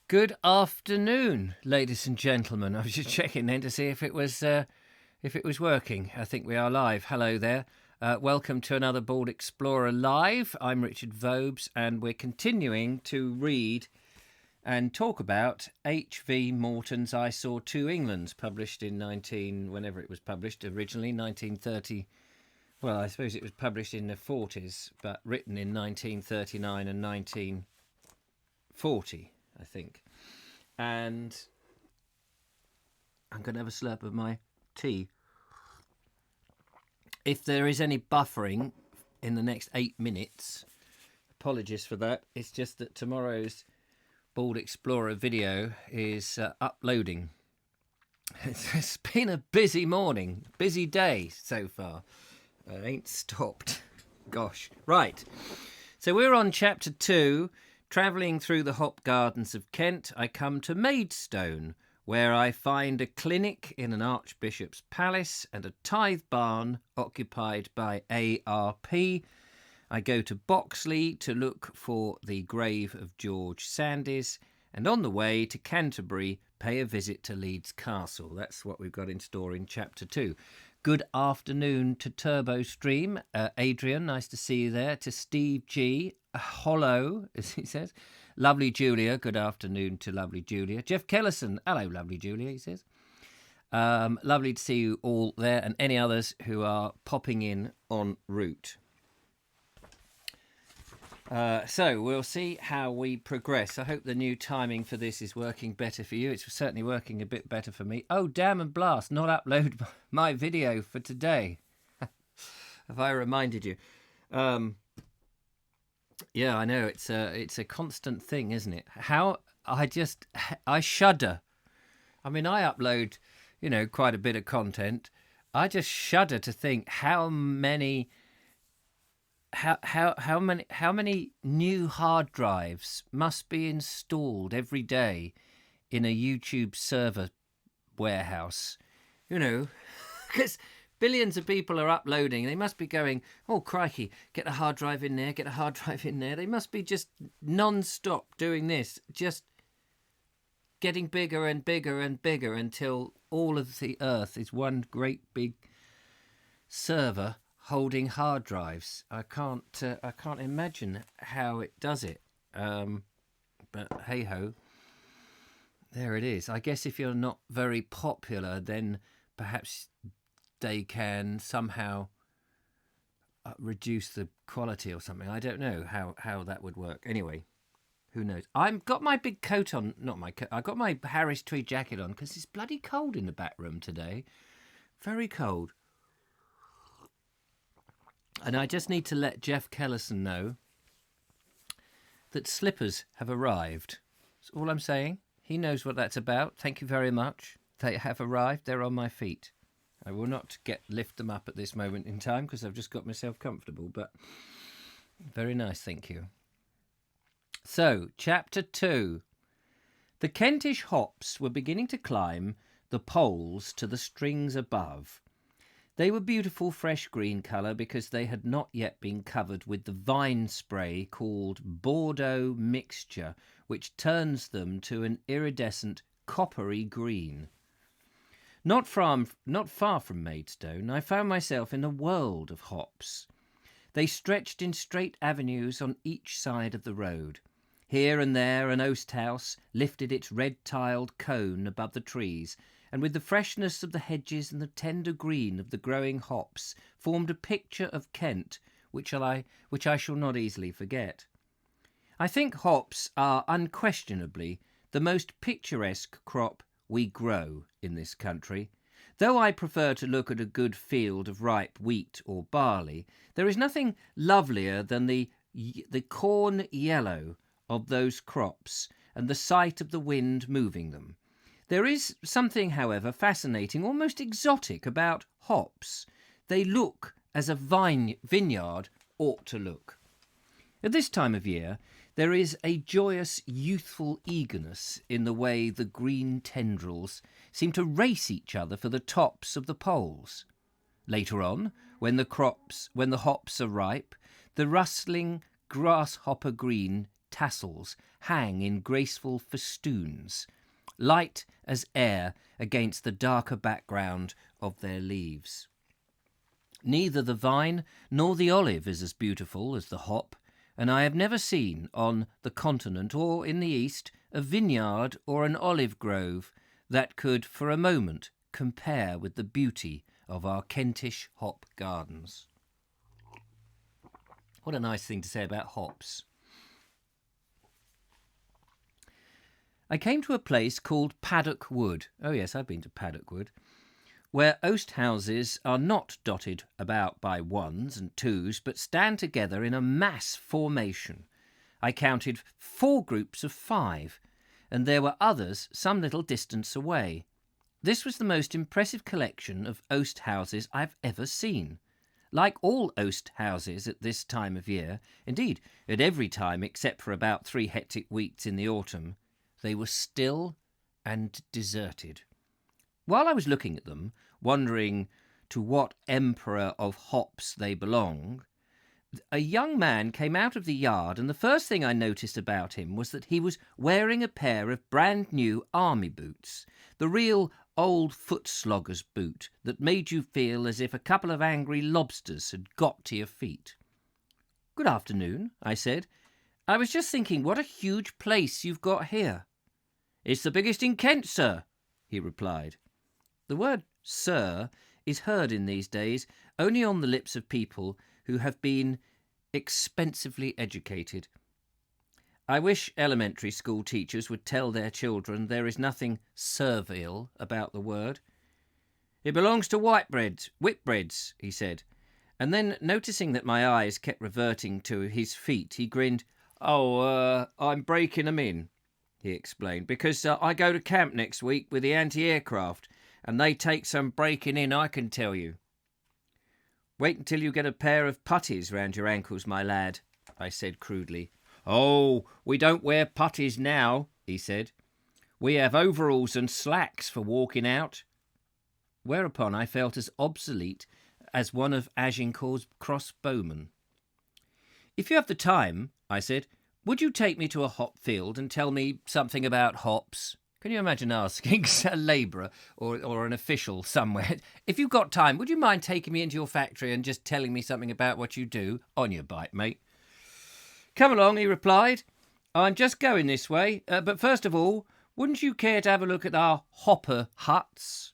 Good afternoon, ladies and gentlemen. I was just checking then to see if it was working. I think we are live. Hello there. Welcome to another Bald Explorer Live. I'm Richard Vobes, and we're continuing to read and talk about H.V. Morton's I Saw Two Englands, published in whenever it was published, originally 1930. Well, I suppose it was published in the 40s, but written in 1939 and 1940. I think. And I'm going to have a slurp of my tea. If there is any buffering in the next 8 minutes, apologies for that. It's just that tomorrow's Bald Explorer video is uploading. It's been a busy morning, busy day so far. I ain't stopped. Gosh. Right. So we're on chapter 2. Travelling through the hop gardens of Kent, I come to Maidstone, where I find a clinic in an archbishop's palace and a tithe barn occupied by A.R.P. I go to Boxley to look for the grave of George Sandys, and on the way to Canterbury, pay a visit to Leeds Castle. That's what we've got in store in Chapter 2. Good afternoon to Turbo Stream. Adrian, nice to see you there. To Steve G. Hollow, as he says. Lovely Julia, good afternoon to lovely Julia. Jeff Kellison, hello lovely Julia, he says. Lovely to see you all there, and any others who are popping in en route. So we'll see how we progress. I hope the new timing for this is working better for you. It's certainly working a bit better for me. Oh, damn and blast, not upload my video for today. Have I reminded you? Yeah, I know, it's a constant thing, isn't it? How I shudder. I mean, I upload, quite a bit of content. I just shudder to think how many new hard drives must be installed every day in a YouTube server warehouse. Because billions of people are uploading. They must be going, oh, crikey, get a hard drive in there, get a hard drive in there. They must be just non-stop doing this, just getting bigger and bigger and bigger until all of the earth is one great big server holding hard drives. I can't imagine how it does it. But hey-ho, there it is. I guess if you're not very popular, then perhaps they can somehow reduce the quality or something. I don't know how that would work. Anyway, who knows? I've got my big coat on. Not my coat. I've got my Harris tweed jacket on because it's bloody cold in the back room today. Very cold. And I just need to let Jeff Kellison know that slippers have arrived. That's all I'm saying. He knows what that's about. Thank you very much. They have arrived. They're on my feet. I will not lift them up at this moment in time because I've just got myself comfortable, but very nice, thank you. So, Chapter 2. The Kentish hops were beginning to climb the poles to the strings above. They were beautiful fresh green colour because they had not yet been covered with the vine spray called Bordeaux mixture, which turns them to an iridescent coppery green. Not far from Maidstone, I found myself in a world of hops. They stretched in straight avenues on each side of the road. Here and there an oast house lifted its red-tiled cone above the trees, and with the freshness of the hedges and the tender green of the growing hops formed a picture of Kent which I shall not easily forget. I think hops are unquestionably the most picturesque crop we grow in this country. Though I prefer to look at a good field of ripe wheat or barley, there is nothing lovelier than the corn yellow of those crops and the sight of the wind moving them. There is something, however, fascinating, almost exotic about hops. They look as a vineyard ought to look. At this time of year, there is a joyous, youthful eagerness in the way the green tendrils seem to race each other for the tops of the poles. Later on, when the hops are ripe, the rustling grasshopper green tassels hang in graceful festoons, light as air against the darker background of their leaves. Neither the vine nor the olive is as beautiful as the hop, and I have never seen on the continent or in the East a vineyard or an olive grove that could for a moment compare with the beauty of our Kentish hop gardens. What a nice thing to say about hops. I came to a place called Paddock Wood. Oh yes, I've been to Paddock Wood, where oast houses are not dotted about by ones and twos, but stand together in a mass formation. I counted 4 groups of 5, and there were others some little distance away. This was the most impressive collection of oast houses I've ever seen. Like all oast houses at this time of year, indeed at every time except for about 3 hectic weeks in the autumn, they were still and deserted. While I was looking at them, wondering to what emperor of hops they belonged, a young man came out of the yard, and the first thing I noticed about him was that he was wearing a pair of brand new army boots, the real old foot slogger's boot that made you feel as if a couple of angry lobsters had got to your feet. "Good afternoon," I said. "I was just thinking what a huge place you've got here." "It's the biggest in Kent, sir," he replied. The word "sir" is heard in these days only on the lips of people who have been expensively educated. I wish elementary school teachers would tell their children there is nothing servile about the word. "It belongs to Whitbreads," he said, and then, noticing that my eyes kept reverting to his feet, he grinned. I'm breaking 'em in," he explained, "because I go to camp next week with the anti-aircraft, and they take some breaking in, I can tell you." "Wait until you get a pair of puttees round your ankles, my lad," I said crudely. "Oh, we don't wear puttees now," he said. "We have overalls and slacks for walking out." Whereupon I felt as obsolete as one of Agincourt's crossbowmen. "If you have the time," I said, "would you take me to a hop field and tell me something about hops?" Can you imagine asking a labourer or an official somewhere, "If you've got time, would you mind taking me into your factory and just telling me something about what you do?" "On your bike, mate." "Come along," he replied. "I'm just going this way, but first of all, wouldn't you care to have a look at our hopper huts?"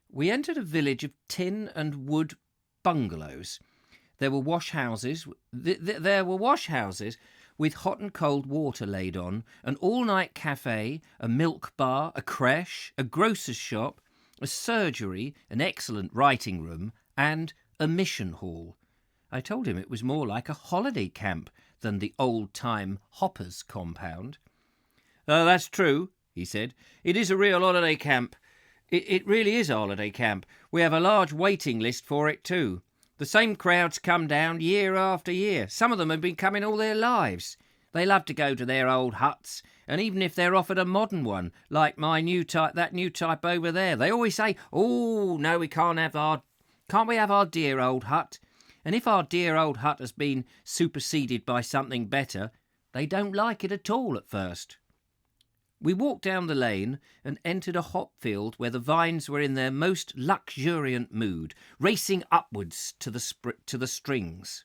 We entered a village of tin and wood bungalows. There were wash houses with hot and cold water laid on, an all-night cafe, a milk bar, a creche, a grocer's shop, a surgery, an excellent writing room, and a mission hall. I told him it was more like a holiday camp than the old-time hoppers' compound. "That's true," he said. "It is a real holiday camp. It really is a holiday camp. We have a large waiting list for it too. The same crowds come down year after year. Some of them have been coming all their lives. They love to go to their old huts, and even if they're offered a modern one, like that new type over there, they always say, 'Oh, no, can't we have our dear old hut?' And if our dear old hut has been superseded by something better, they don't like it at all at first." We walked down the lane and entered a hop field where the vines were in their most luxuriant mood, racing upwards to the strings.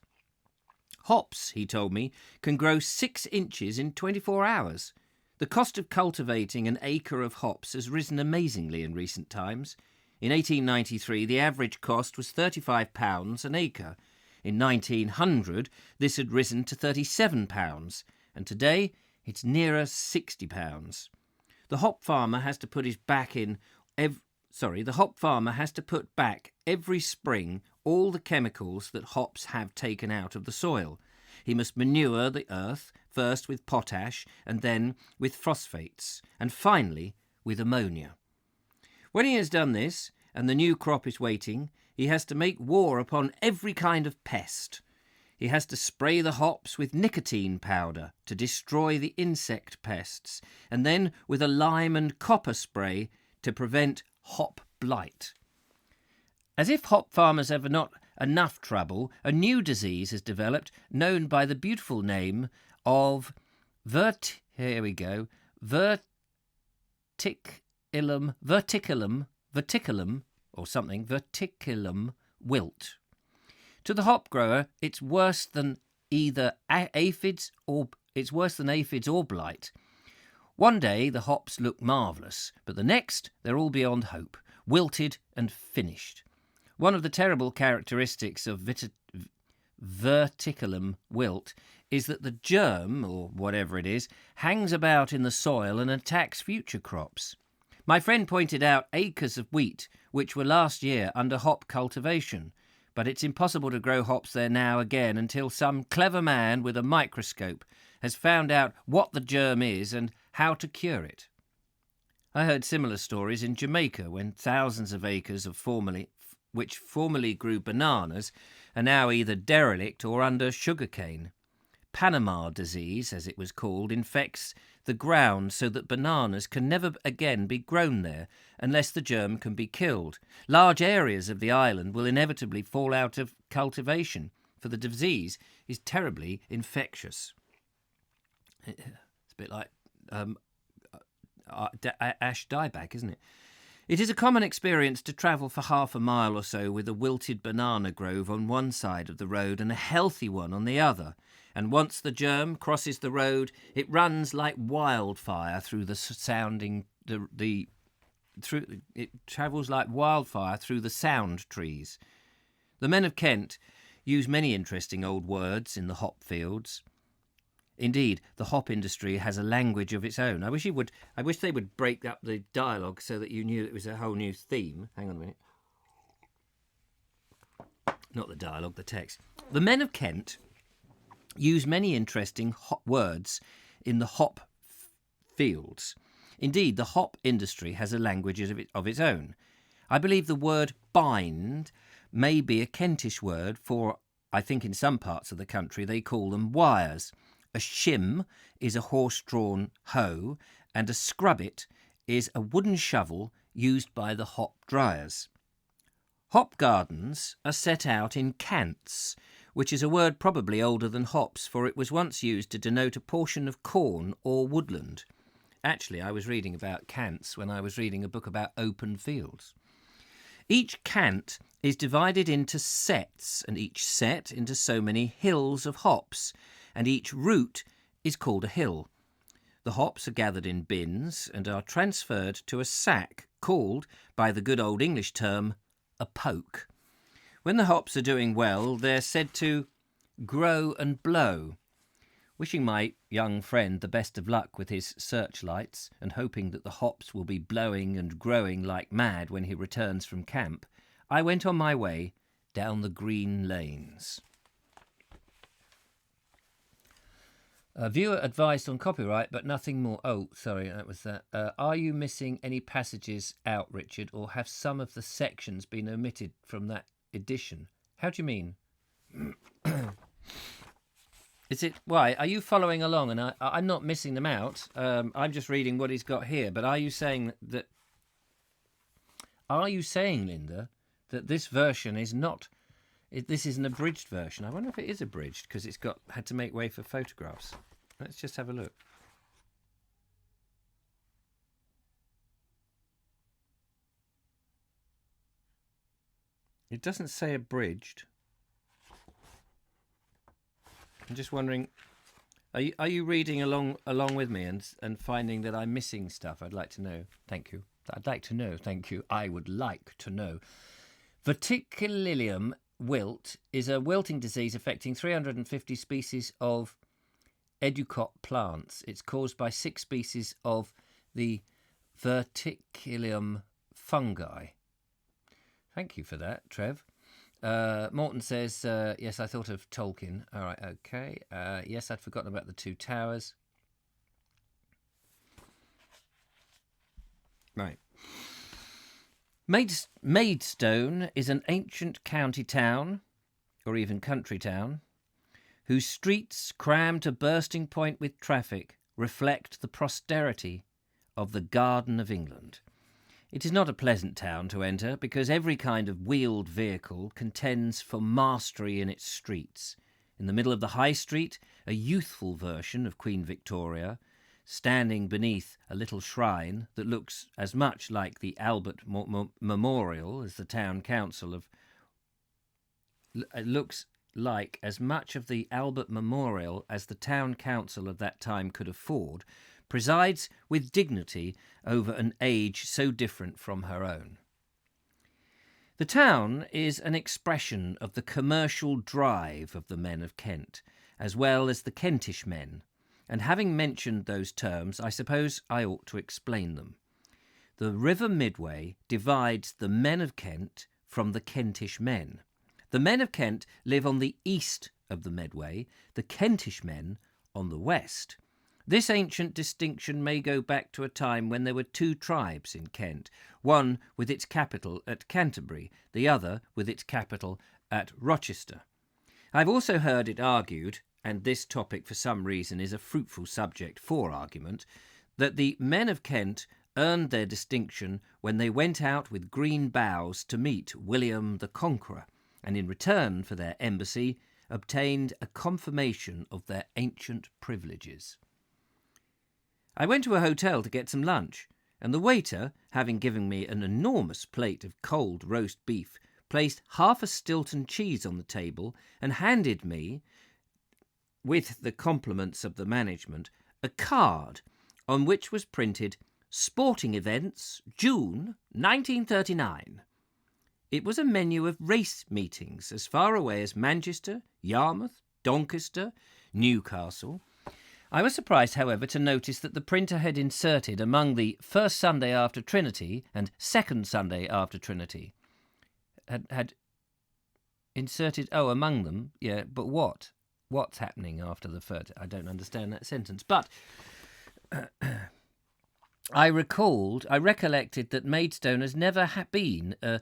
Hops, he told me, can grow 6 inches in 24 hours. The cost of cultivating an acre of hops has risen amazingly in recent times. In 1893, the average cost was £35 an acre. In 1900, this had risen to £37, and today it's nearer £60. The hop farmer has to put back every spring all the chemicals that hops have taken out of the soil. He must manure the earth, first with potash and then with phosphates, and finally with ammonia. When he has done this, and the new crop is waiting, he has to make war upon every kind of pest. He has to spray the hops with nicotine powder to destroy the insect pests, and then with a lime and copper spray to prevent hop blight. As if hop farmers have not enough trouble, a new disease has developed known by the beautiful name of Here we go. Verticillum, or something, verticillum wilt. To the hop grower, it's worse than aphids or blight. One day the hops look marvellous, but the next they're all beyond hope, wilted and finished. One of the terrible characteristics of verticillum wilt is that the germ, or whatever it is, hangs about in the soil and attacks future crops. My friend pointed out acres of wheat which were last year under hop cultivation, but it's impossible to grow hops there now again until some clever man with a microscope has found out what the germ is and how to cure it. I heard similar stories in Jamaica when thousands of acres which formerly grew bananas are now either derelict or under sugarcane. Panama disease, as it was called, infects the ground so that bananas can never again be grown there unless the germ can be killed. Large areas of the island will inevitably fall out of cultivation, for the disease is terribly infectious. It's a bit like ash dieback, isn't it? It is a common experience to travel for half a mile or so with a wilted banana grove on one side of the road and a healthy one on the other. And once the germ crosses the road, it runs like wildfire through it travels like wildfire through the sound trees. The men of Kent use many interesting old words in the hop fields. Indeed, the hop industry has a language of its own. I wish they would break up the dialogue so that you knew it was a whole new theme. Hang on a minute. Not the dialogue, the text. The men of Kent use many interesting words in the hop fields. Indeed, the hop industry has a language of its own. I believe the word bind may be a Kentish word for, I think in some parts of the country they call them wires. A shim is a horse-drawn hoe, and a scrubbit is a wooden shovel used by the hop dryers. Hop gardens are set out in cants, which is a word probably older than hops, for it was once used to denote a portion of corn or woodland. Actually, I was reading about cants when I was reading a book about open fields. Each cant is divided into sets, and each set into so many hills of hops, and each root is called a hill. The hops are gathered in bins and are transferred to a sack called, by the good old English term, a poke. When the hops are doing well, they're said to grow and blow. Wishing my young friend the best of luck with his searchlights and hoping that the hops will be blowing and growing like mad when he returns from camp, I went on my way down the green lanes. Viewer advised on copyright, but nothing more. Oh, sorry, that was that. Are you missing any passages out, Richard, or have some of the sections been omitted from that edition? How do you mean? Is it why? Are you following along? And I'm not missing them out. I'm just reading what he's got here. But are you saying that? Are you saying, Linda, that this version is not? This is an abridged version. I wonder if it is abridged because it's had to make way for photographs. Let's just have a look. It doesn't say abridged. I'm just wondering, are you reading along with me and finding that I'm missing stuff? I'd like to know. Thank you. I'd like to know. Thank you. I would like to know. Verticillum wilt is a wilting disease affecting 350 species of educot plants. It's caused by 6 species of the verticillum fungi. Thank you for that, Trev. Morton says, yes, I thought of Tolkien. All right, okay. Yes, I'd forgotten about the 2 towers. Right. Maidstone is an ancient county town, or even country town, whose streets, crammed to bursting point with traffic, reflect the prosperity of the Garden of England. It is not a pleasant town to enter, because every kind of wheeled vehicle contends for mastery in its streets, In the middle of the High Street, a youthful version of Queen Victoria, standing beneath a little shrine that looks as much like the Albert Memorial as the town council of that time could afford, presides with dignity over an age so different from her own. The town is an expression of the commercial drive of the men of Kent, as well as the Kentish men, and having mentioned those terms, I suppose I ought to explain them. The River Medway divides the men of Kent from the Kentish men. The men of Kent live on the east of the Medway, the Kentish men on the west. This ancient distinction may go back to a time when there were two tribes in Kent, one with its capital at Canterbury, the other with its capital at Rochester. I've also heard it argued, and this topic for some reason is a fruitful subject for argument, that the men of Kent earned their distinction when they went out with green boughs to meet William the Conqueror, and in return for their embassy obtained a confirmation of their ancient privileges. I went to a hotel to get some lunch, and the waiter, having given me an enormous plate of cold roast beef, placed half a Stilton cheese on the table and handed me, with the compliments of the management, a card on which was printed "Sporting Events, June 1939. It was a menu of race meetings as far away as Manchester, Yarmouth, Doncaster, Newcastle. I was surprised, however, to notice that the printer had inserted among the first Sunday after Trinity and second Sunday after Trinity. Had inserted, among them, yeah, but what? What's happening after the third? I don't understand that sentence. But I recollected that Maidstone has never been a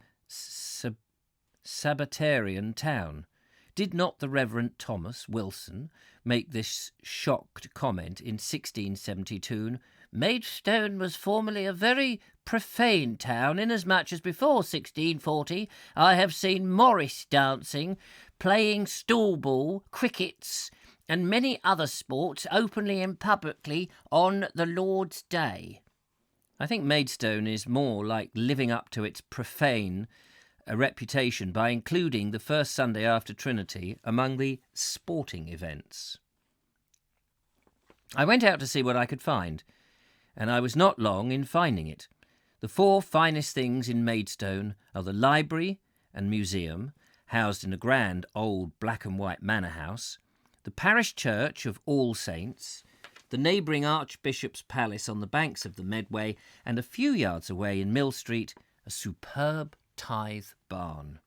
Sabbatarian town. Did not the Reverend Thomas Wilson make this shocked comment in 1672? Maidstone was formerly a very profane town, inasmuch as before 1640 I have seen Morris dancing, playing stool ball, crickets, and many other sports openly and publicly on the Lord's Day. I think Maidstone is more like living up to its profane reputation by including the first Sunday after Trinity among the sporting events. I went out to see what I could find, and I was not long in finding it. The four finest things in Maidstone are the library and museum, housed in a grand old black and white manor house, the parish church of All Saints, the neighbouring Archbishop's Palace on the banks of the Medway, and a few yards away in Mill Street, a superb tithe barn.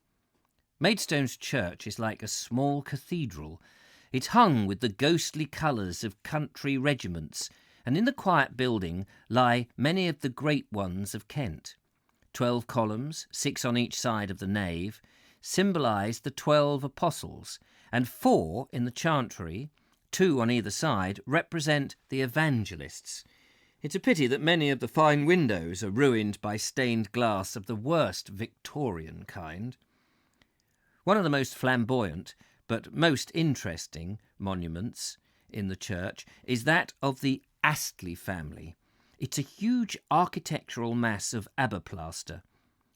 Maidstone's church is like a small cathedral. It's hung with the ghostly colours of country regiments, and in the quiet building lie many of the great ones of Kent. 12 columns, 6 on each side of the nave, symbolise the 12 apostles, and 4 in the chantry, 2 on either side, represent the evangelists. It's a pity that many of the fine windows are ruined by stained glass of the worst Victorian kind. One of the most flamboyant, but most interesting, monuments in the church is that of the Astley family. It's a huge architectural mass of aberplaster,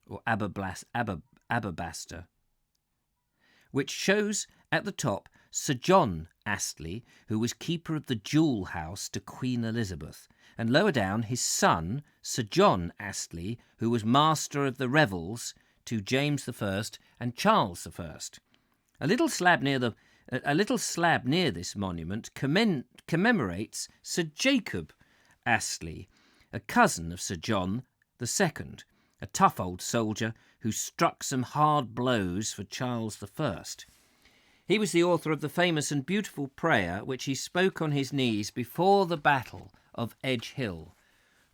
or aberbaster, which shows at the top Sir John Astley, who was keeper of the jewel house to Queen Elizabeth, and lower down his son, Sir John Astley, who was master of the revels to James I and Charles I. A little slab near this monument commemorates Sir Jacob Astley, a cousin of Sir John II, a tough old soldier who struck some hard blows for Charles I. He was the author of the famous and beautiful prayer which he spoke on his knees before the battle of Edge Hill.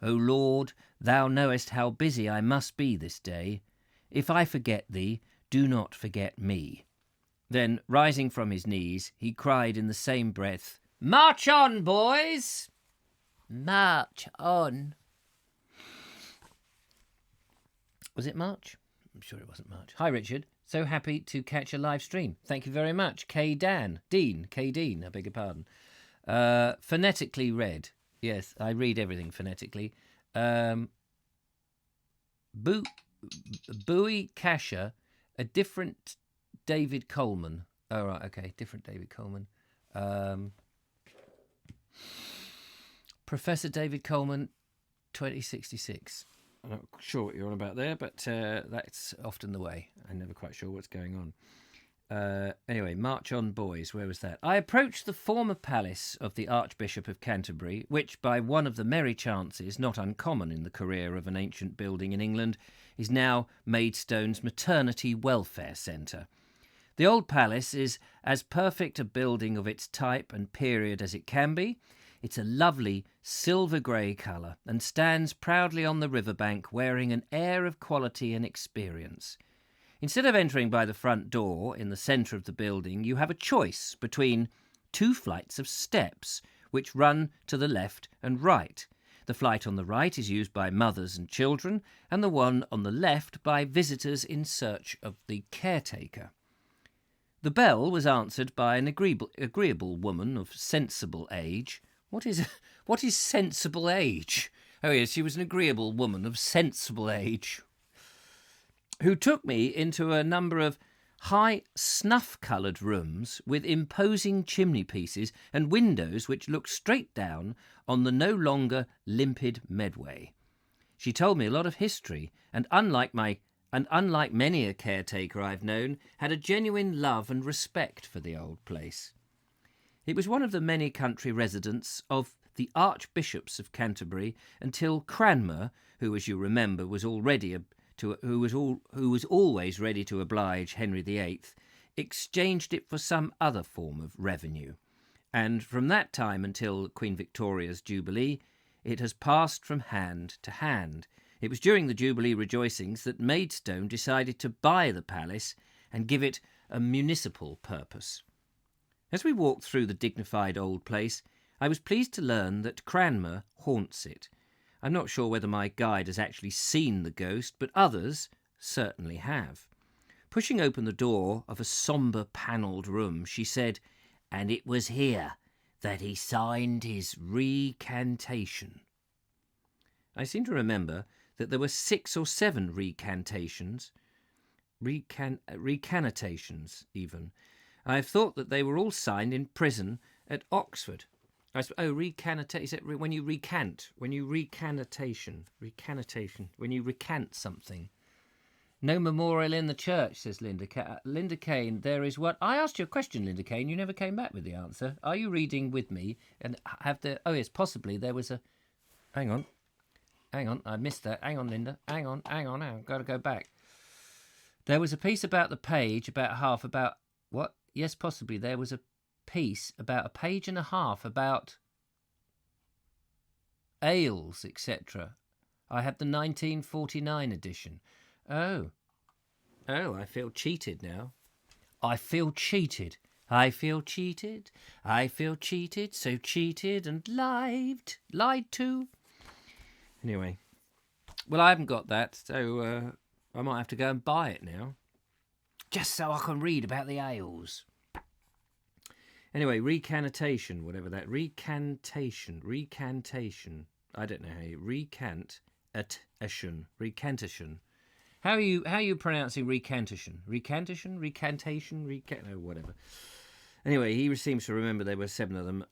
O Lord, thou knowest how busy I must be this day. If I forget thee, do not forget me. Then, rising from his knees, he cried in the same breath, "March on, boys! March on." Was it March? I'm sure it wasn't March. Hi, Richard. So happy to catch a live stream. Thank you very much. K Dean, I beg your pardon. Phonetically read. Yes, I read everything phonetically. Bowie Kasher, a different David Coleman. Oh, right, okay, different David Coleman. Professor David Coleman, 2066. I'm not sure what you're on about there, but that's often the way. I'm never quite sure what's going on. Anyway, march on, boys. Where was that? I approached the former palace of the Archbishop of Canterbury, which, by one of the merry chances not uncommon in the career of an ancient building in England, is now Maidstone's maternity welfare centre. The old palace is as perfect a building of its type and period as it can be. It's a lovely silver grey colour and stands proudly on the riverbank, wearing an air of quality and experience. Instead of entering by the front door in the centre of the building, you have a choice between 2 flights of steps which run to the left and right. The flight on the right is used by mothers and children, and the one on the left by visitors in search of the caretaker. The bell was answered by an agreeable woman of sensible age. What is sensible age? Oh yes, she was an agreeable woman of sensible age, who took me into a number of high snuff-coloured rooms with imposing chimney pieces and windows which looked straight down on the no longer limpid Medway. She told me a lot of history, and unlike many a caretaker I've known, had a genuine love and respect for the old place. It was one of the many country residents of the Archbishops of Canterbury until Cranmer, who, as you remember, was always ready to oblige Henry VIII, exchanged it for some other form of revenue. And from that time until Queen Victoria's Jubilee, it has passed from hand to hand. It was during the Jubilee rejoicings that Maidstone decided to buy the palace and give it a municipal purpose. As we walked through the dignified old place, I was pleased to learn that Cranmer haunts it. I'm not sure whether my guide has actually seen the ghost, but others certainly have. Pushing open the door of a sombre panelled room, she said, "And it was here that he signed his recantation." I seem to remember that there were 6 or 7 recantations, recantations even. I have thought that they were all signed in prison at Oxford. Recantation. Is it when you recant? When you recantation, when you recant something. No memorial in the church, says Linda. Linda Kane, there is what... I asked you a question, Linda Kane. You never came back with the answer. Are you reading with me? And have there... Oh, yes, possibly. There was a... Hang on, I missed that. Hang on, Linda. Hang on. I've got to go back. There was a piece about the page, about... What? Yes, possibly. There was a piece about a page and a half about ales, etc. I have the 1949 edition. Oh, I feel cheated now. I feel cheated, so cheated and lied to. Anyway, well, I haven't got that, so I might have to go and buy it now, just so I can read about the ales. Anyway, recantation, whatever that... Recantation. I don't know how you... Recantation. How are you pronouncing recantation? Recantation? No, whatever. Anyway, he seems to remember there were 7 of them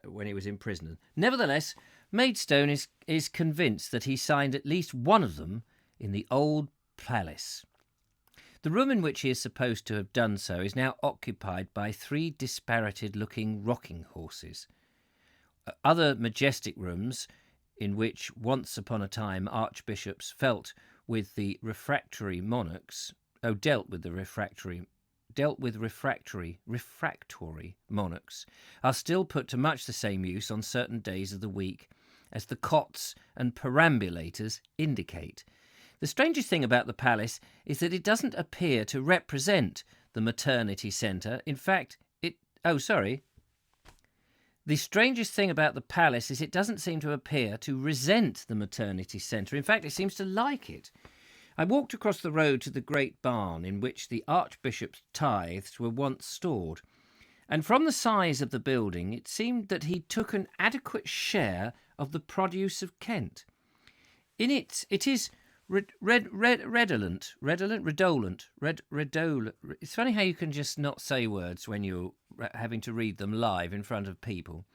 when he was in prison. Nevertheless, Maidstone is convinced that he signed at least one of them in the old palace. The room in which he is supposed to have done so is now occupied by 3 dispirited-looking rocking horses. Other majestic rooms, in which once upon a time archbishops dealt with refractory monarchs, are still put to much the same use on certain days of the week as the cots and perambulators indicate. The strangest thing about the palace is that it doesn't appear to represent the maternity centre. In fact, The strangest thing about the palace is it doesn't seem to appear to resent the maternity centre. In fact, it seems to like it. I walked across the road to the great barn in which the Archbishop's tithes were once stored, and from the size of the building it seemed that he took an adequate share of the produce of Kent. It is redolent. It's funny how you can just not say words when you're having to read them live in front of people.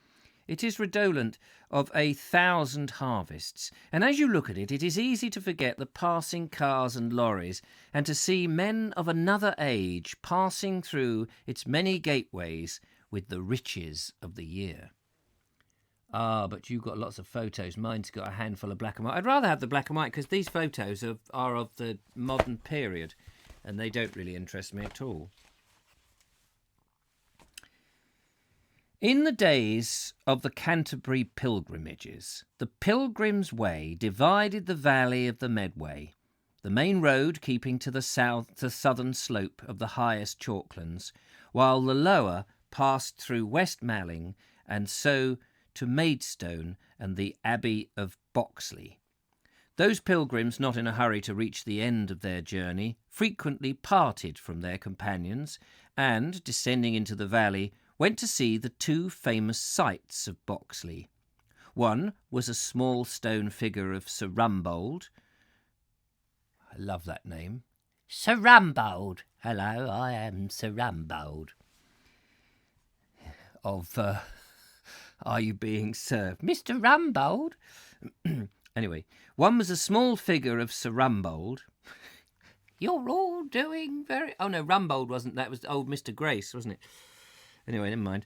It is redolent of 1,000 harvests, and as you look at it, it is easy to forget the passing cars and lorries, and to see men of another age passing through its many gateways with the riches of the year. Ah, but you've got lots of photos. Mine's got a handful of black and white. I'd rather have the black and white because these photos are of the modern period, and they don't really interest me at all. In the days of the Canterbury pilgrimages, the Pilgrim's Way divided the valley of the Medway, the main road keeping to the southern slope of the highest chalklands, while the lower passed through West Malling and so to Maidstone and the Abbey of Boxley. Those pilgrims not in a hurry to reach the end of their journey frequently parted from their companions and, descending into the valley, went to see the two famous sights of Boxley. One was a small stone figure of Sir Rumbold. I love that name. Sir Rumbold. Hello, I am Sir Rumbold. Are you being served? Mr. Rumbold? Anyway, one was a small figure of Sir Rumbold. You're all doing very... Oh, no, Rumbold wasn't. That was old Mr. Grace, wasn't it? Anyway, never mind.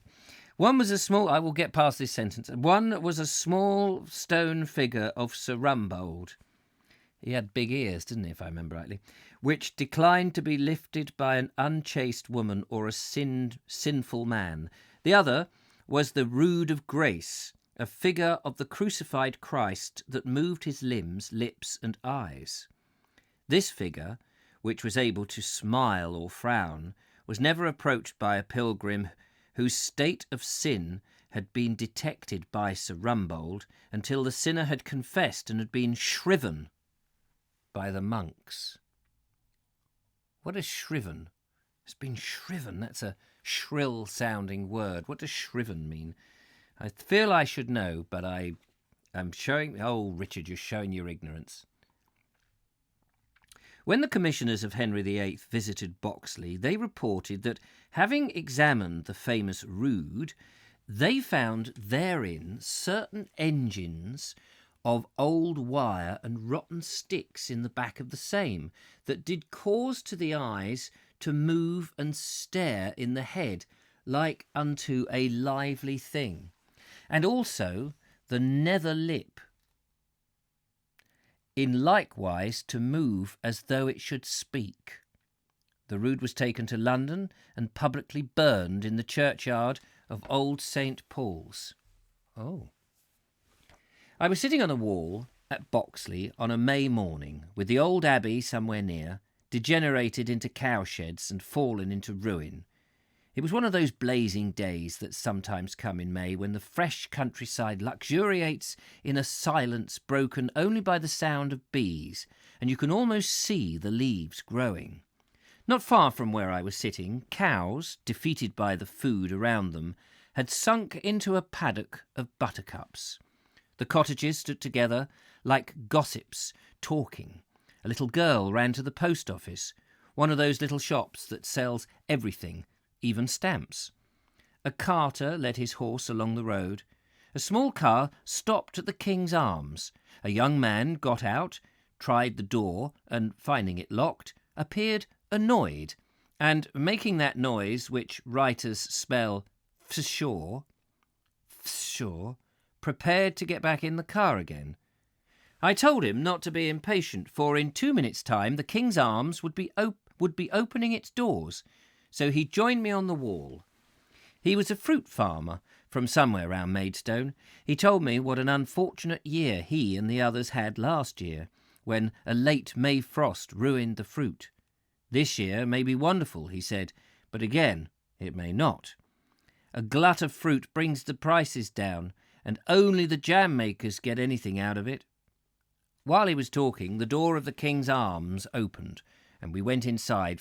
One was a small... I will get past this sentence. One was a small stone figure of Sir Rumbold. He had big ears, didn't he, if I remember rightly, which declined to be lifted by an unchaste woman or a sinful man. The other was the Rood of Grace, a figure of the crucified Christ that moved his limbs, lips, and eyes. This figure, which was able to smile or frown, was never approached by a pilgrim whose state of sin had been detected by Sir Rumbold until the sinner had confessed and had been shriven by the monks. What is shriven? It's been shriven. That's a shrill-sounding word. What does shriven mean? I feel I should know, but I am showing... Oh, Richard, you're showing your ignorance. When the commissioners of Henry VIII visited Boxley, they reported that, having examined the famous Rood, they found therein certain engines of old wire and rotten sticks in the back of the same, that did cause to the eyes to move and stare in the head like unto a lively thing, and also the nether lip in likewise to move as though it should speak. The Rood was taken to London and publicly burned in the churchyard of Old St. Paul's. Oh. I was sitting on a wall at Boxley on a May morning, with the old abbey somewhere near, degenerated into cowsheds and fallen into ruin. It was one of those blazing days that sometimes come in May, when the fresh countryside luxuriates in a silence broken only by the sound of bees, and you can almost see the leaves growing. Not far from where I was sitting, cows, defeated by the food around them, had sunk into a paddock of buttercups. The cottages stood together like gossips talking. A little girl ran to the post office, one of those little shops that sells everything, even stamps. A carter led his horse along the road. A small car stopped at the King's Arms. A young man got out, tried the door, and, finding it locked, appeared annoyed, and, making that noise which writers spell fshaw, prepared to get back in the car again. I told him not to be impatient, for in 2 minutes' time the King's Arms would be opening its doors, so he joined me on the wall. He was a fruit farmer from somewhere round Maidstone. He told me what an unfortunate year he and the others had last year, when a late May frost ruined the fruit. This year may be wonderful, he said, but again it may not. A glut of fruit brings the prices down, and only the jam makers get anything out of it. While he was talking, the door of the King's Arms opened, and we went inside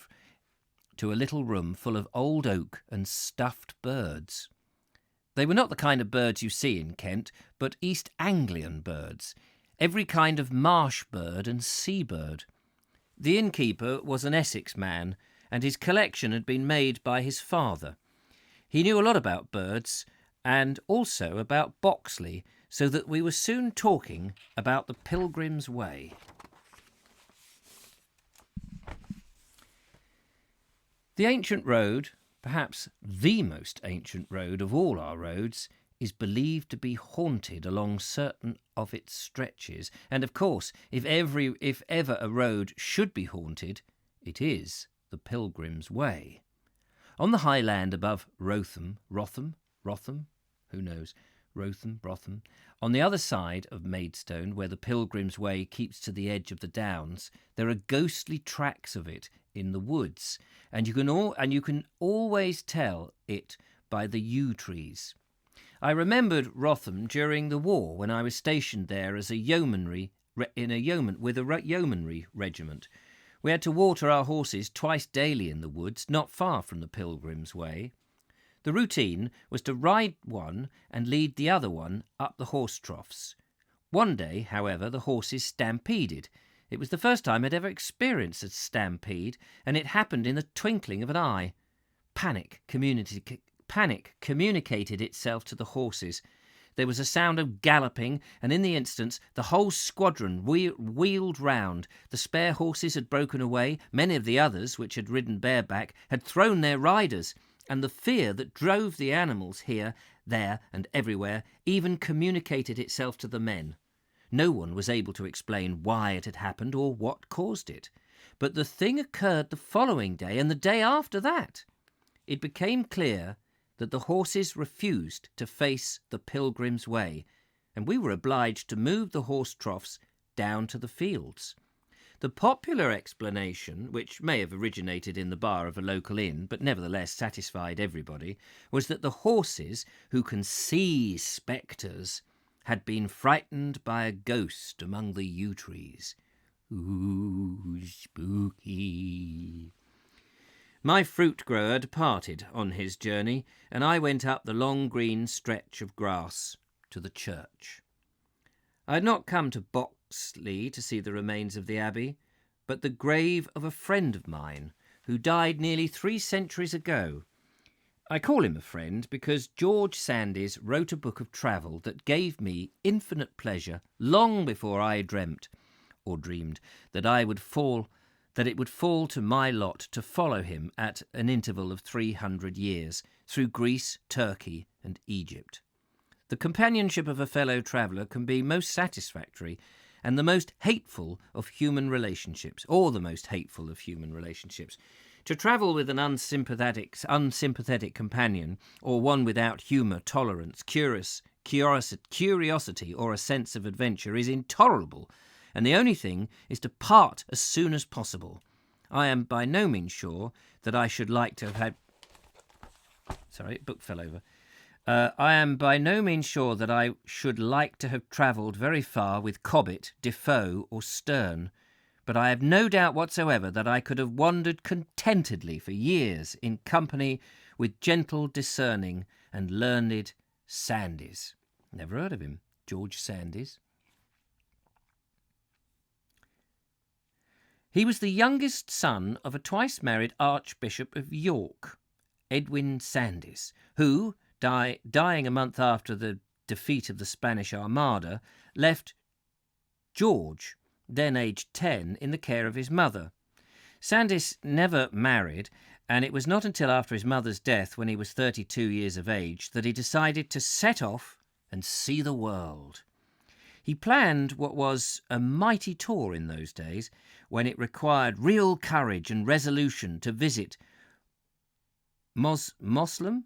to a little room full of old oak and stuffed birds. They were not the kind of birds you see in Kent, but East Anglian birds, every kind of marsh bird and seabird. The innkeeper was an Essex man, and his collection had been made by his father. He knew a lot about birds, and also about Boxley, so that we were soon talking about the Pilgrim's Way. The ancient road, perhaps the most ancient road of all our roads, is believed to be haunted along certain of its stretches, and of course, if ever a road should be haunted, it is the Pilgrim's Way. On the high land above Rotham, who knows, Rotham, on the other side of Maidstone, where the Pilgrim's Way keeps to the edge of the downs, there are ghostly tracks of it in the woods, and you can always tell it by the yew trees. I remembered Rotham during the war when I was stationed there as a yeomanry regiment. We had to water our horses twice daily in the woods, not far from the Pilgrim's Way. The routine was to ride one and lead the other one up the horse troughs. One day, however, the horses stampeded. It was the first time I'd ever experienced a stampede, and it happened in the twinkling of an eye. Panic communicated itself to the horses. There was a sound of galloping, and in the instant the whole squadron wheeled round. The spare horses had broken away. Many of the others, which had ridden bareback, had thrown their riders, and the fear that drove the animals here, there, and everywhere even communicated itself to the men. No one was able to explain why it had happened or what caused it. But the thing occurred the following day and the day after that. It became clear that the horses refused to face the Pilgrim's Way, and we were obliged to move the horse troughs down to the fields. The popular explanation, which may have originated in the bar of a local inn, but nevertheless satisfied everybody, was that the horses, who can see spectres, had been frightened by a ghost among the yew trees. Ooh, spooky. My fruit grower departed on his journey, and I went up the long green stretch of grass to the church. I had not come to Boxley to see the remains of the abbey, but the grave of a friend of mine who died nearly 3 centuries ago. I call him a friend because George Sandys wrote a book of travel that gave me infinite pleasure long before I dreamt or dreamed that it would fall to my lot to follow him at an interval of 300 years through Greece, Turkey, and Egypt. The companionship of a fellow traveller can be most satisfactory and the most hateful of human relationships, or the most hateful of human relationships. To travel with an unsympathetic companion, or one without humour, tolerance, curiosity, or a sense of adventure is intolerable, and the only thing is to part as soon as possible. I am by no means sure that I should like to have had... Sorry, book fell over. I am by no means sure that I should like to have travelled very far with Cobbett, Defoe, or Sterne, but I have no doubt whatsoever that I could have wandered contentedly for years in company with gentle, discerning, and learned Sandys. Never heard of him. George Sandys. He was the youngest son of a twice-married Archbishop of York, Edwin Sandys, who, dying a month after the defeat of the Spanish Armada, left George, then aged 10, in the care of his mother. Sandys never married, and it was not until after his mother's death, when he was 32 years of age, that he decided to set off and see the world. He planned what was a mighty tour in those days, when it required real courage and resolution to visit Muslim.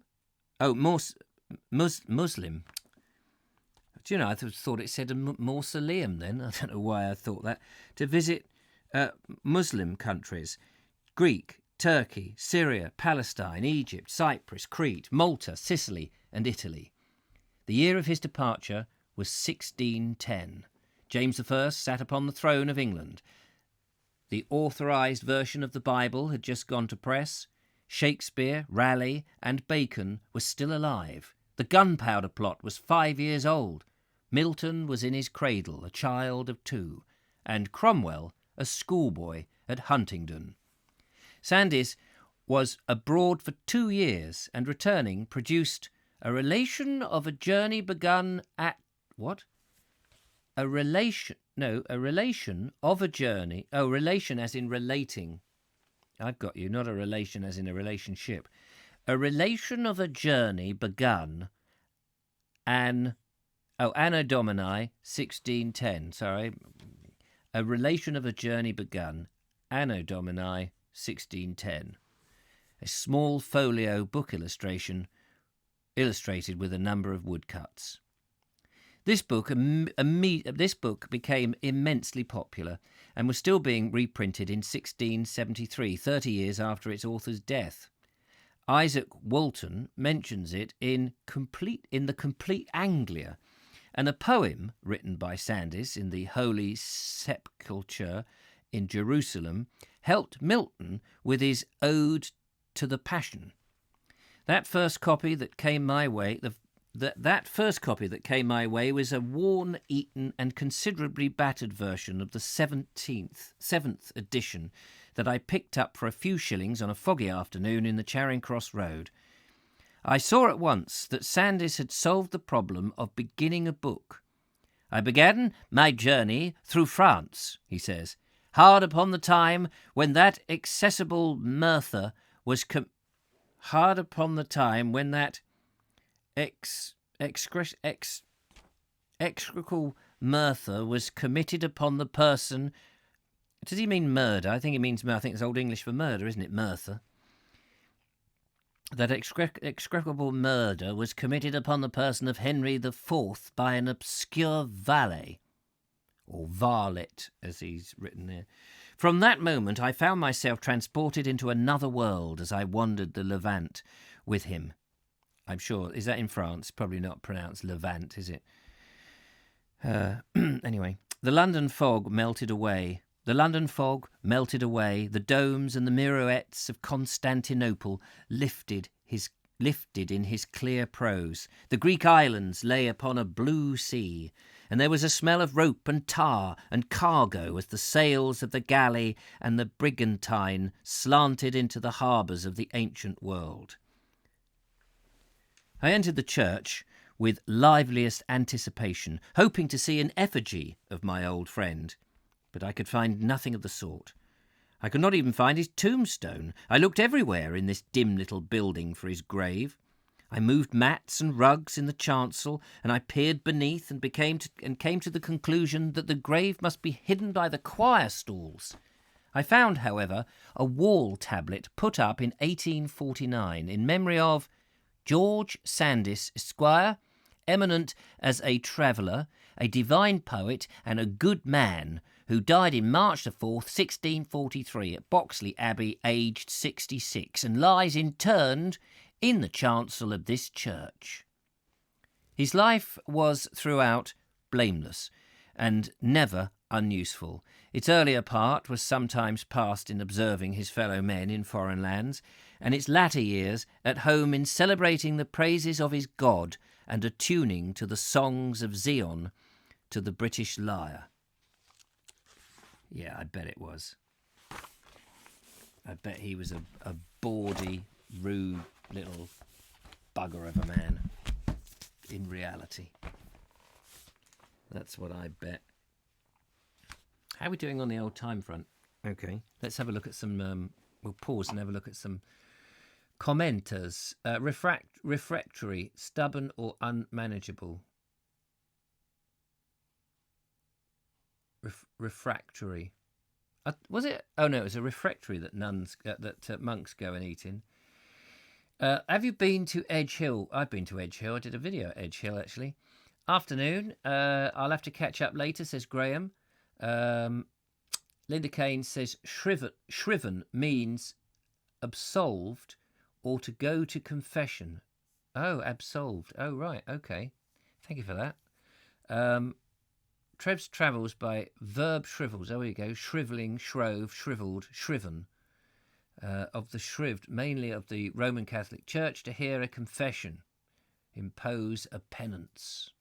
Do you know, I thought it said a mausoleum then. I don't know why I thought that. To visit Muslim countries, Greek, Turkey, Syria, Palestine, Egypt, Cyprus, Crete, Malta, Sicily, and Italy. The year of his departure was 1610. James I sat upon the throne of England. The authorised version of the Bible had just gone to press. Shakespeare, Raleigh, and Bacon were still alive. The gunpowder plot was 5 years old. Milton was in his cradle, a child of 2, and Cromwell a schoolboy at Huntingdon. Sandys was abroad for 2 years and returning produced A Relation of a Journey Begun at... What? A relation of a journey... Oh, relation as in relating. I've got you, not a relation as in a relationship. A relation of a journey begun Anno Domini 1610. Sorry. A relation of a journey begun Anno Domini 1610. A small folio book illustration illustrated with a number of woodcuts. This book became immensely popular and was still being reprinted in 1673, 30 years after its author's death. Isaac Walton mentions it in the Complete Anglia, and a poem written by Sandys in the Holy Sepulchre in Jerusalem helped Milton with his Ode to the Passion. That first copy that came my way was a worn, eaten, and considerably battered version of the 7th edition that I picked up for a few shillings on a foggy afternoon in the Charing Cross Road. I saw at once that Sandys had solved the problem of beginning a book. I began my journey through France, he says, hard upon the time when that execrable Murtha was committed upon the person. Does he mean murder? I think it's Old English for murder, isn't it? Murtha. That execrable murder was committed upon the person of Henry IV by an obscure valet, or varlet, as he's written there. From that moment I found myself transported into another world as I wandered the Levant with him. I'm sure, is that in France? Probably not pronounced Levant, is it? Anyway, the London fog melted away. The domes and the minarets of Constantinople lifted in his clear prose. The Greek islands lay upon a blue sea, and there was a smell of rope and tar and cargo as the sails of the galley and the brigantine slanted into the harbours of the ancient world. I entered the church with liveliest anticipation, hoping to see an effigy of my old friend. But I could find nothing of the sort. I could not even find his tombstone. I looked everywhere in this dim little building for his grave. I moved mats and rugs in the chancel, and I peered beneath and came to the conclusion that the grave must be hidden by the choir stalls. I found, however, a wall tablet put up in 1849 in memory of George Sandys, Esquire, eminent as a traveller, a divine poet, and a good man, who died in March the 4th, 1643, at Boxley Abbey, aged 66, and lies interned in the chancel of this church. His life was throughout blameless, and never unuseful. Its earlier part was sometimes passed in observing his fellow men in foreign lands, and its latter years at home in celebrating the praises of his God and attuning to the songs of Zion to the British lyre. Yeah, I bet it was. I bet he was a bawdy, rude little bugger of a man in reality. That's what I bet. How are we doing on the old time front? Okay, let's have a look at some... we'll pause and have a look at some commenters. Refractory, stubborn or unmanageable. Refractory. Was it? Oh no, it was a refectory that monks go and eat in. Have you been to Edge Hill? I've been to Edge Hill. I did a video at Edge Hill actually. Afternoon. I'll have to catch up later, says Graham. Linda Kane says shriven means absolved or to go to confession. Oh, absolved. Oh right, okay. Thank you for that. Trev's Travels by Verb Shrivels. There we go. Shrivelling, shrove, shrivelled, shriven. Of the shrived, mainly of the Roman Catholic Church, to hear a confession. Impose a penance.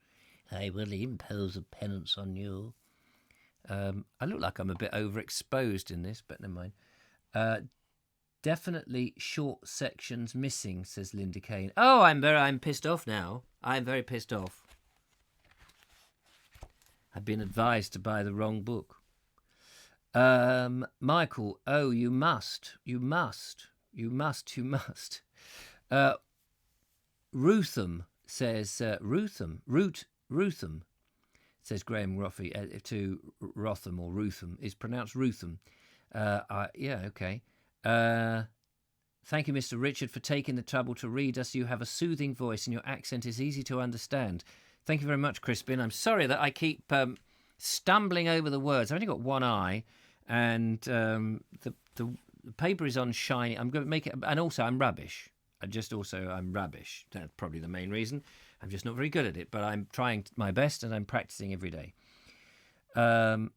I will impose a penance on you. I look like I'm a bit overexposed in this, but never mind. Definitely short sections missing, says Linda Kane. Oh, I'm pissed off now. I'm very pissed off. I've been advised to buy the wrong book. Michael, oh, you must. Rutham says, Rutham, says Graham Roffey, to Rotham or Rutham, is pronounced Rutham. Yeah, okay. Thank you, Mr. Richard, for taking the trouble to read us. You have a soothing voice and your accent is easy to understand. Thank you very much, Crispin. I'm sorry that I keep stumbling over the words. I've only got one eye, and the paper is on shiny. I'm going to make it, and also I'm rubbish. I'm rubbish. That's probably the main reason. I'm just not very good at it, but I'm trying my best and I'm practicing every day. So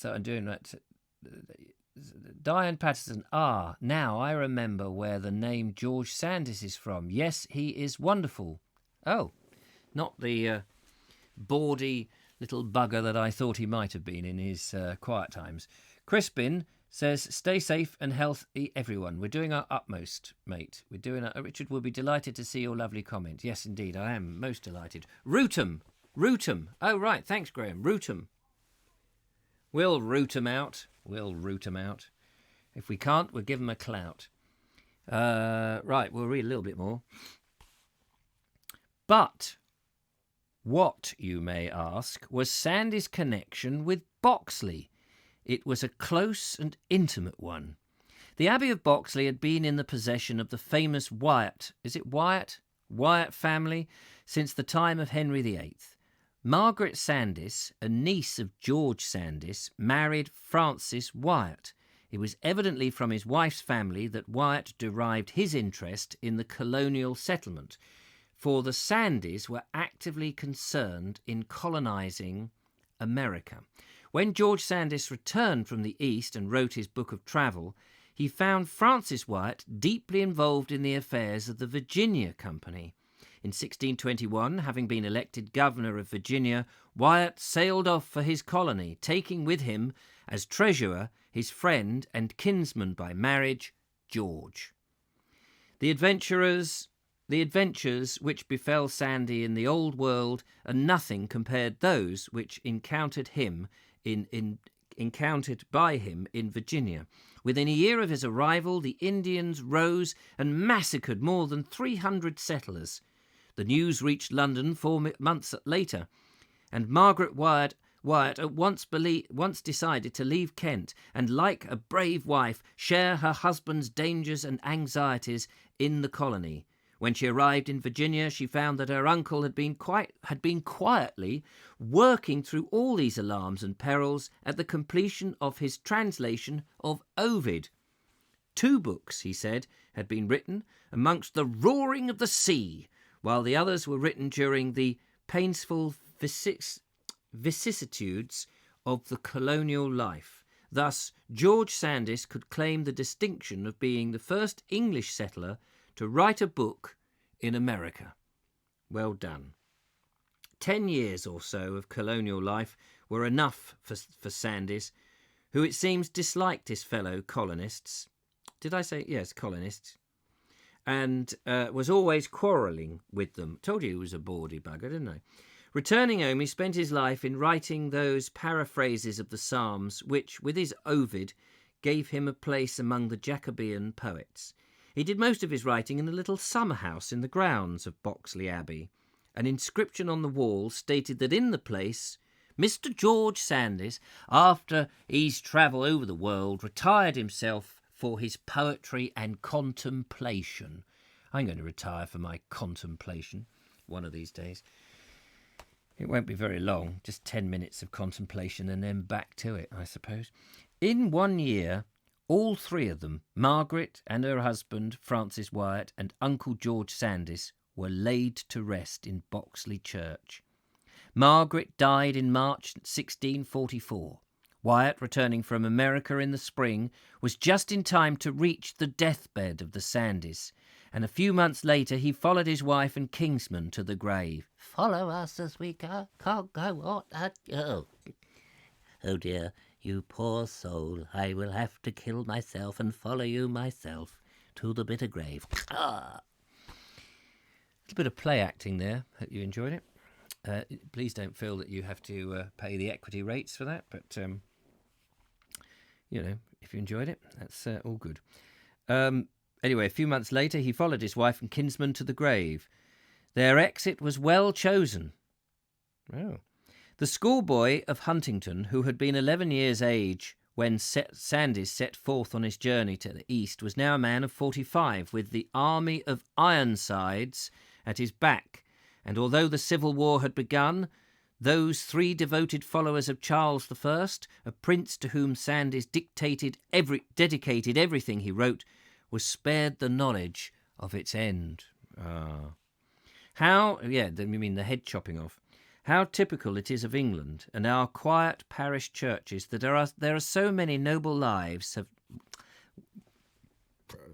I'm doing that. Diane Patterson. Now I remember where the name George Sandys is from. Yes, he is wonderful. Oh, not the bawdy little bugger that I thought he might have been in his quiet times. Crispin says, stay safe and healthy, everyone. We're doing our utmost, mate. Richard will be delighted to see your lovely comment. Yes, indeed, I am most delighted. Rootham. Oh, right, thanks, Graham. Rootham. We'll root 'em out. If we can't, we'll give 'em a clout. Right, we'll read a little bit more. But what, you may ask, was Sandy's connection with Boxley? It was a close and intimate one. The Abbey of Boxley had been in the possession of the famous Wyatt family since the time of Henry VIII. Margaret Sandys, a niece of George Sandys, married Francis Wyatt. It was evidently from his wife's family that Wyatt derived his interest in the colonial settlement, for the Sandys were actively concerned in colonising America. When George Sandys returned from the East and wrote his book of travel, he found Francis Wyatt deeply involved in the affairs of the Virginia Company. In 1621, having been elected governor of Virginia, Wyatt sailed off for his colony, taking with him as treasurer his friend and kinsman by marriage, George. The adventures which befell Sandy in the Old World are nothing compared those which encountered by him in Virginia. Within a year of his arrival, the Indians rose and massacred more than 300 settlers. The news reached London 4 months later, and Margaret Wyatt at once decided to leave Kent and, like a brave wife, share her husband's dangers and anxieties in the colony. When she arrived in Virginia, she found that her uncle had been quietly working through all these alarms and perils at the completion of his translation of Ovid. 2 books, he said, had been written amongst the roaring of the sea, while the others were written during the painful vicissitudes of the colonial life. Thus, George Sandys could claim the distinction of being the first English settler to write a book in America. Well done. 10 years or so of colonial life were enough for Sandys, who it seems disliked his fellow colonists. Did I say, yes, colonists? And was always quarrelling with them. Told you he was a bawdy bugger, didn't I? Returning home, he spent his life in writing those paraphrases of the Psalms which, with his Ovid, gave him a place among the Jacobean poets. He did most of his writing in a little summer house in the grounds of Boxley Abbey. An inscription on the wall stated that in the place, Mr. George Sandys, after his travel over the world, retired himself for his poetry and contemplation. I'm going to retire for my contemplation one of these days. It won't be very long, just 10 minutes of contemplation and then back to it, I suppose. In 1 year, all 3 of them, Margaret and her husband, Francis Wyatt, and Uncle George Sandys, were laid to rest in Boxley Church. Margaret died in March 1644. Wyatt, returning from America in the spring, was just in time to reach the deathbed of the Sandys, and a few months later he followed his wife and kinsman to the grave. Follow us as we go, can't go on. Oh dear, you poor soul, I will have to kill myself and follow you myself to the bitter grave. A little bit of play acting there. Hope you enjoyed it. Please don't feel that you have to pay the equity rates for that, but if you enjoyed it, that's all good. Anyway, a few months later, he followed his wife and kinsman to the grave. Their exit was well chosen. Oh. The schoolboy of Huntington, who had been 11 years' age when Sandys set forth on his journey to the east, was now a man of 45, with the army of Ironsides at his back. And although the Civil War had begun, those three devoted followers of Charles I, a prince to whom Sandys dedicated everything he wrote, was spared the knowledge of its end. The head chopping off. How typical it is of England and our quiet parish churches that there are so many noble lives have...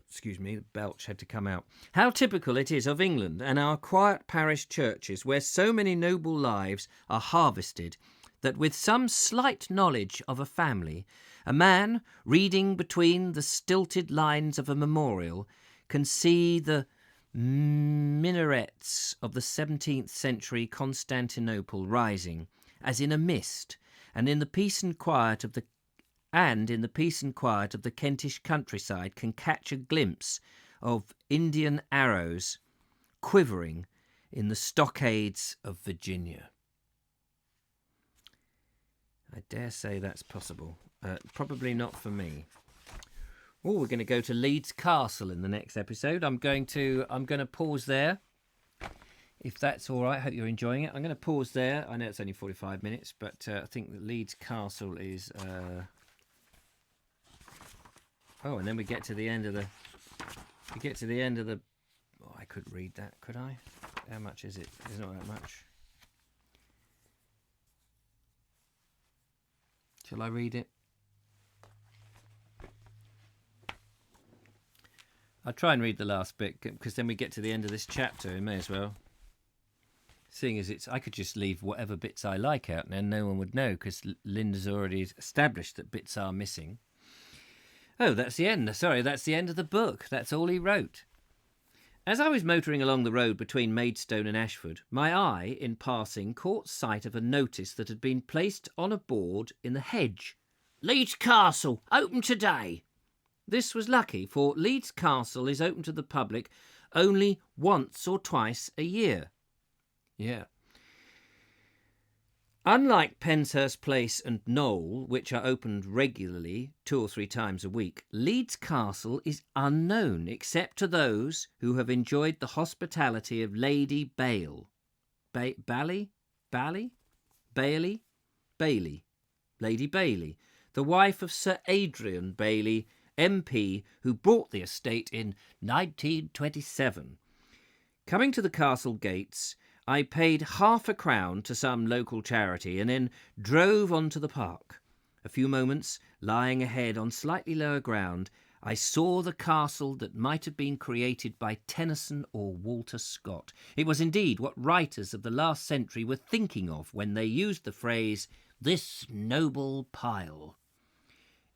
Excuse me, the belch had to come out. How typical it is of England and our quiet parish churches where so many noble lives are harvested that with some slight knowledge of a family, a man, reading between the stilted lines of a memorial, can see the minarets of the 17th century Constantinople rising, as in a mist, and in the peace and quiet of the Kentish countryside can catch a glimpse of Indian arrows quivering in the stockades of Virginia. I dare say that's possible. Probably not for me. Oh, we're going to go to Leeds Castle in the next episode. I'm going to pause there, if that's all right. I hope you're enjoying it. I'm going to pause there. I know it's only 45 minutes, but I think that Leeds Castle is... and then we get to the end of the... Oh, I could read that, could I? How much is it? It's not that much. Shall I read it? I'll try and read the last bit, because then we get to the end of this chapter. I may as well. Seeing as I could just leave whatever bits I like out, and then no one would know, because Linda's already established that bits are missing. Oh, that's the end. Sorry, that's the end of the book. That's all he wrote. As I was motoring along the road between Maidstone and Ashford, my eye, in passing, caught sight of a notice that had been placed on a board in the hedge. Leeds Castle, open today. This was lucky, for Leeds Castle is open to the public only once or twice a year. Yeah. Unlike Penshurst Place and Knowle, which are opened regularly 2 or 3 times a week, Leeds Castle is unknown except to those who have enjoyed the hospitality of Lady Bailey, Lady Bailey, the wife of Sir Adrian Bailey, MP, who bought the estate in 1927. Coming to the castle gates, I paid £0.50 to some local charity and then drove on to the park. A few moments, lying ahead on slightly lower ground, I saw the castle that might have been created by Tennyson or Walter Scott. It was indeed what writers of the last century were thinking of when they used the phrase, "this noble pile."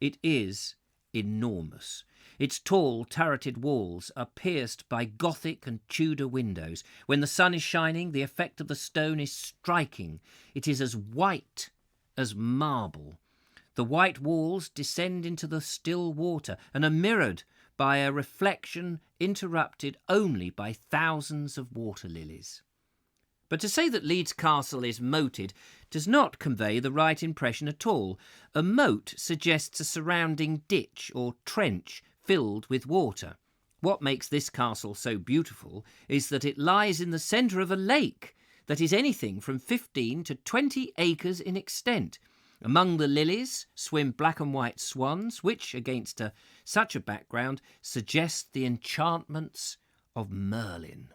It is enormous. Its tall, turreted walls are pierced by Gothic and Tudor windows. When the sun is shining, the effect of the stone is striking. It is as white as marble. The white walls descend into the still water and are mirrored by a reflection interrupted only by thousands of water lilies. But to say that Leeds Castle is moated does not convey the right impression at all. A moat suggests a surrounding ditch or trench filled with water. What makes this castle so beautiful is that it lies in the centre of a lake that is anything from 15 to 20 acres in extent. Among the lilies swim black and white swans, which, against such a background, suggest the enchantments of Merlin.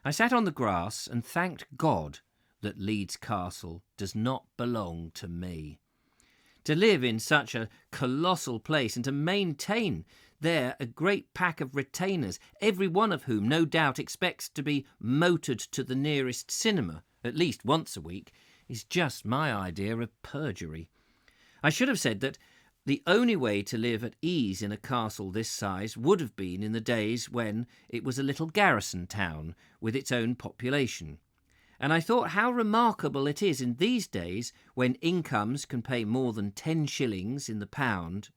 I sat on the grass and thanked God that Leeds Castle does not belong to me. To live in such a colossal place and to maintain there a great pack of retainers, every one of whom no doubt expects to be motored to the nearest cinema at least once a week, is just my idea of perjury. I should have said that the only way to live at ease in a castle this size would have been in the days when it was a little garrison town with its own population. And I thought how remarkable it is in these days when incomes can pay more than 10 shillings in the pound.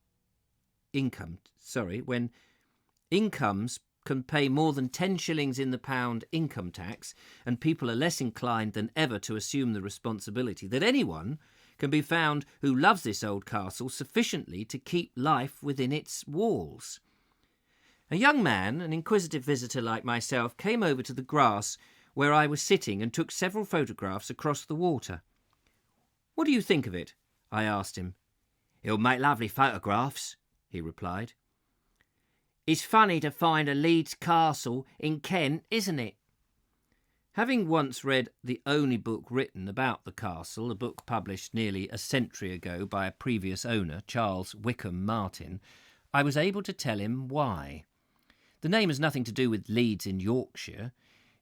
When incomes can pay more than 10 shillings in the pound income tax, and people are less inclined than ever to assume the responsibility, that anyone can be found who loves this old castle sufficiently to keep life within its walls. A young man, an inquisitive visitor like myself, came over to the grass where I was sitting and took several photographs across the water. "What do you think of it?" I asked him. "It'll make lovely photographs," he replied. "It's funny to find a Leeds Castle in Kent, isn't it?" Having once read the only book written about the castle, a book published nearly a century ago by a previous owner, Charles Wickham Martin, I was able to tell him why. The name has nothing to do with Leeds in Yorkshire.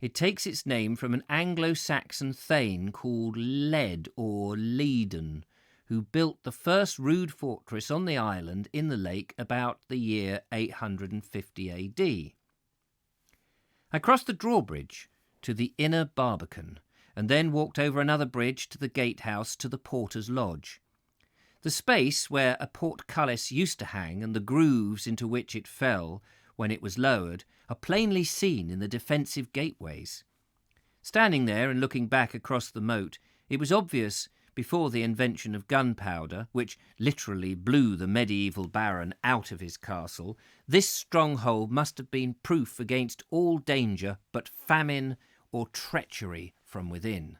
It takes its name from an Anglo-Saxon thane called Led or Leiden, who built the first rude fortress on the island in the lake about the year 850 AD. I crossed the drawbridge to the inner Barbican, and then walked over another bridge to the gatehouse to the porter's lodge. The space where a portcullis used to hang and the grooves into which it fell when it was lowered are plainly seen in the defensive gateways. Standing there and looking back across the moat, it was obvious before the invention of gunpowder, which literally blew the medieval baron out of his castle, this stronghold must have been proof against all danger but famine or treachery from within.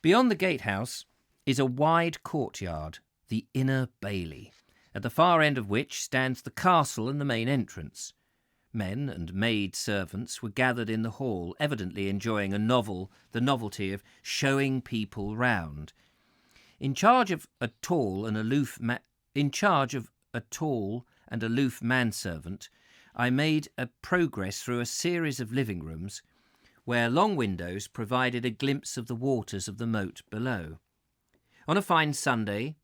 Beyond the gatehouse is a wide courtyard, the inner bailey, at the far end of which stands the castle and the main entrance. Men and maid servants were gathered in the hall, evidently enjoying the novelty of showing people round. In charge of a tall and aloof manservant, I made a progress through a series of living rooms, where long windows provided a glimpse of the waters of the moat below. On a fine sunny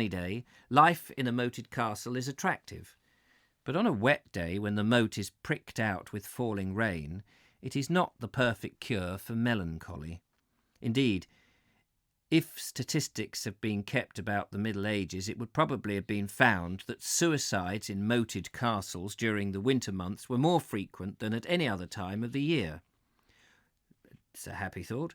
day, life in a moated castle is attractive. But on a wet day, when the moat is pricked out with falling rain, it is not the perfect cure for melancholy. Indeed, if statistics have been kept about the Middle Ages, it would probably have been found that suicides in moated castles during the winter months were more frequent than at any other time of the year. It's a happy thought.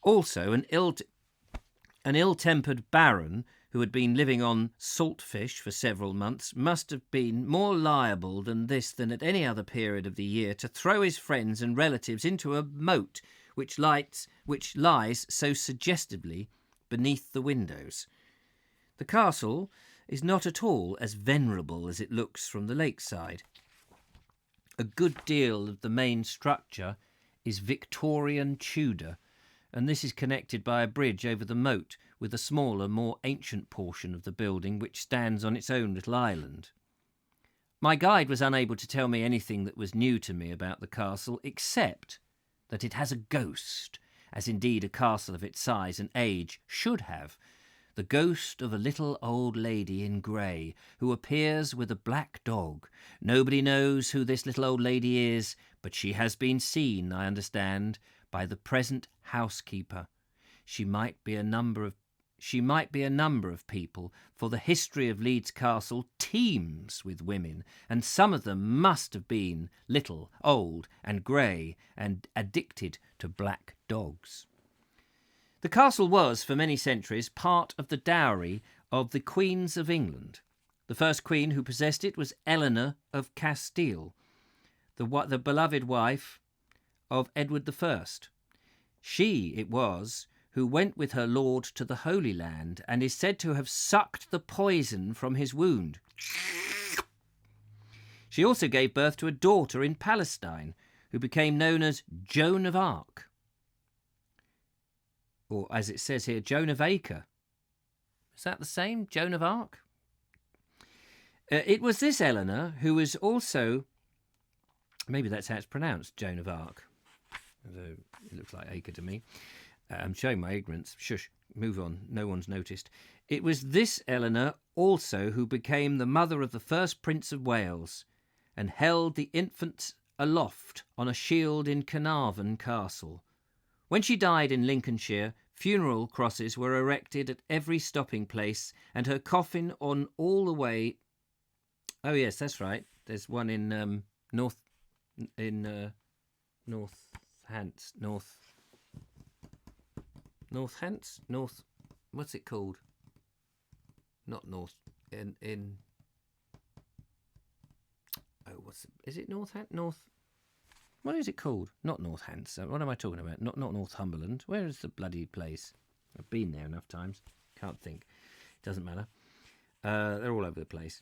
Also, an ill-tempered baron who had been living on salt fish for several months must have been more liable than at any other period of the year to throw his friends and relatives into a moat which lies so suggestively beneath the windows. The castle is not at all as venerable as it looks from the lakeside. A good deal of the main structure is Victorian Tudor, and this is connected by a bridge over the moat with a smaller, more ancient portion of the building which stands on its own little island. My guide was unable to tell me anything that was new to me about the castle, except that it has a ghost, as indeed a castle of its size and age should have, the ghost of a little old lady in grey, who appears with a black dog. Nobody knows who this little old lady is, but she has been seen, I understand, by the present housekeeper. She might be a number of people, for the history of Leeds Castle teems with women, and some of them must have been little, old, and grey, and addicted to black dogs. The castle was, for many centuries, part of the dowry of the Queens of England. The first queen who possessed it was Eleanor of Castile, the beloved wife of Edward I. She it was who went with her lord to the Holy Land and is said to have sucked the poison from his wound. She also gave birth to a daughter in Palestine, who became known as Joan of Arc. Or, as it says here, Joan of Acre. Is that the same? Joan of Arc? It was this Eleanor who was also, maybe that's how it's pronounced, Joan of Arc. Although it looks like Acre to me. I'm showing my ignorance. Shush, move on. No one's noticed. It was this Eleanor also who became the mother of the first Prince of Wales and held the infant aloft on a shield in Carnarvon Castle. When she died in Lincolnshire, funeral crosses were erected at every stopping place and her coffin on all the way. Oh yes, that's right. There's one in North what's it called? Not North in oh, is it North? What is it called? Not Northampton. What am I talking about? Not Northumberland. Where is the bloody place? I've been there enough times. Can't think. Doesn't matter. They're all over the place.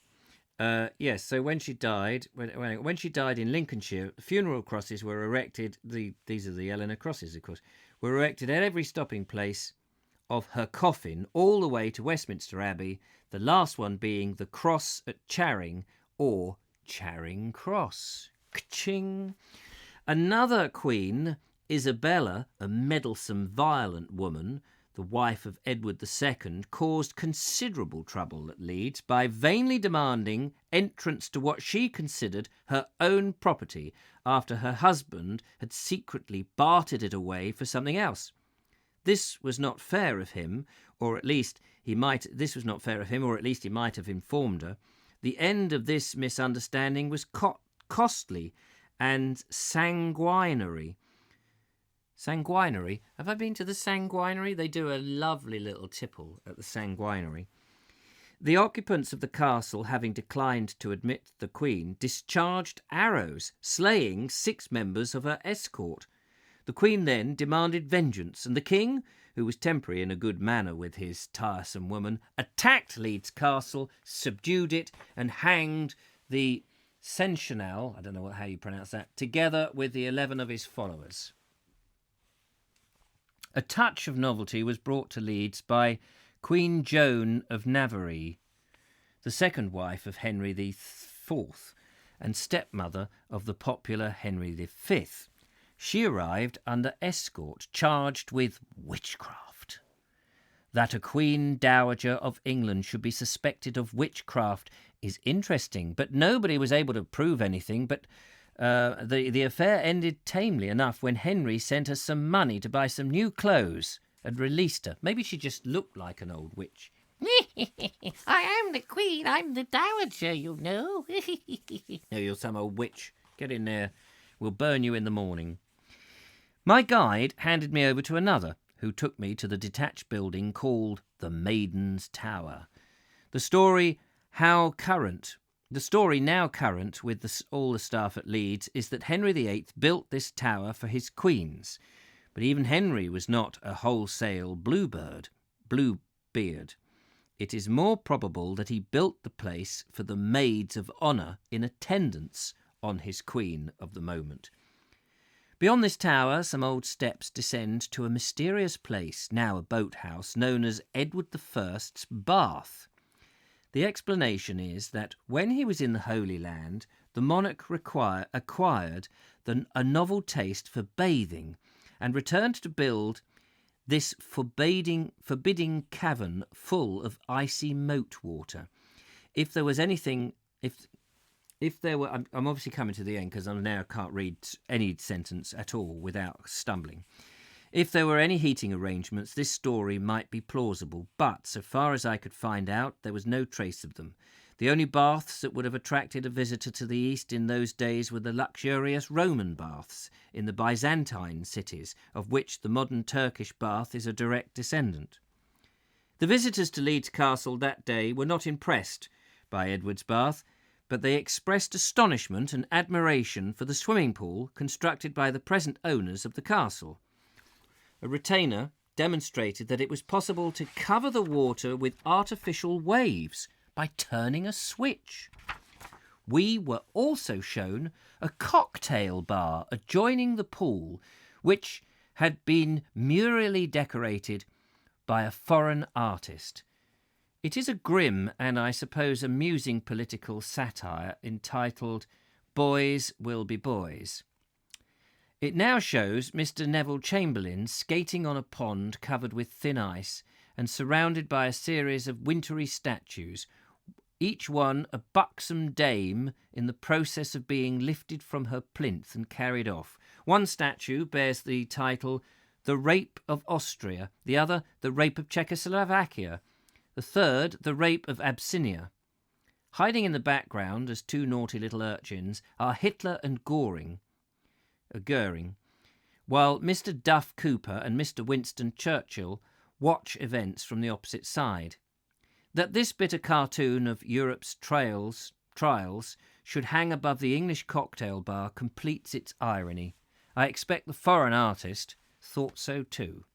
Yes. So when she died, when she died in Lincolnshire, funeral crosses were erected. These are the Eleanor crosses, of course. Were erected at every stopping place of her coffin, all the way to Westminster Abbey. The last one being the cross at Charing, or Charing Cross. Ka-ching. Another queen, Isabella, a meddlesome, violent woman, the wife of Edward II, caused considerable trouble at Leeds by vainly demanding entrance to what she considered her own property after her husband had secretly bartered it away for something else. This was not fair of him, or at least he might have informed her. The end of this misunderstanding was costly and sanguinary. Sanguinary? Have I been to the Sanguinary? They do a lovely little tipple at the Sanguinary. The occupants of the castle, having declined to admit the Queen, discharged arrows, slaying 6 members of her escort. The Queen then demanded vengeance, and the King, who was temporary in a good manner with his tiresome woman, attacked Leeds Castle, subdued it, and hanged the Seneschal, I don't know how you pronounce that, together with the 11 of his followers. A touch of novelty was brought to Leeds by Queen Joan of Navarre, the second wife of Henry IV and stepmother of the popular Henry V. She arrived under escort, charged with witchcraft. That a Queen Dowager of England should be suspected of witchcraft is interesting, but nobody was able to prove anything. But the affair ended tamely enough when Henry sent her some money to buy some new clothes and released her. Maybe she just looked like an old witch. I am the Queen. I'm the Dowager, you know. No, you're some old witch. Get in there. We'll burn you in the morning. My guide handed me over to another, who took me to the detached building called the Maidens Tower. The story now current with all the staff at Leeds is that Henry VIII built this tower for his queens. But even Henry was not a wholesale Bluebeard. It is more probable that he built the place for the maids of honour in attendance on his queen of the moment. Beyond this tower, some old steps descend to a mysterious place, now a boathouse, known as Edward I's Bath. The explanation is that when he was in the Holy Land, the monarch acquired a novel taste for bathing and returned to build this forbidding cavern full of icy moat water. If there was anything... If there were, I'm obviously coming to the end because I now can't read any sentence at all without stumbling. If there were any heating arrangements, this story might be plausible, but so far as I could find out, there was no trace of them. The only baths that would have attracted a visitor to the East in those days were the luxurious Roman baths in the Byzantine cities, of which the modern Turkish bath is a direct descendant. The visitors to Leeds Castle that day were not impressed by Edward's bath, but they expressed astonishment and admiration for the swimming pool constructed by the present owners of the castle. A retainer demonstrated that it was possible to cover the water with artificial waves by turning a switch. We were also shown a cocktail bar adjoining the pool, which had been murally decorated by a foreign artist. It is a grim and, I suppose, amusing political satire entitled Boys Will Be Boys. It now shows Mr. Neville Chamberlain skating on a pond covered with thin ice and surrounded by a series of wintry statues, each one a buxom dame in the process of being lifted from her plinth and carried off. One statue bears the title The Rape of Austria, the other The Rape of Czechoslovakia, the third The Rape of Abyssinia. Hiding in the background as two naughty little urchins are Hitler and Goring, while Mr. Duff Cooper and Mr. Winston Churchill watch events from the opposite side. That this bitter cartoon of Europe's trials should hang above the English cocktail bar completes its irony. I expect the foreign artist thought so too.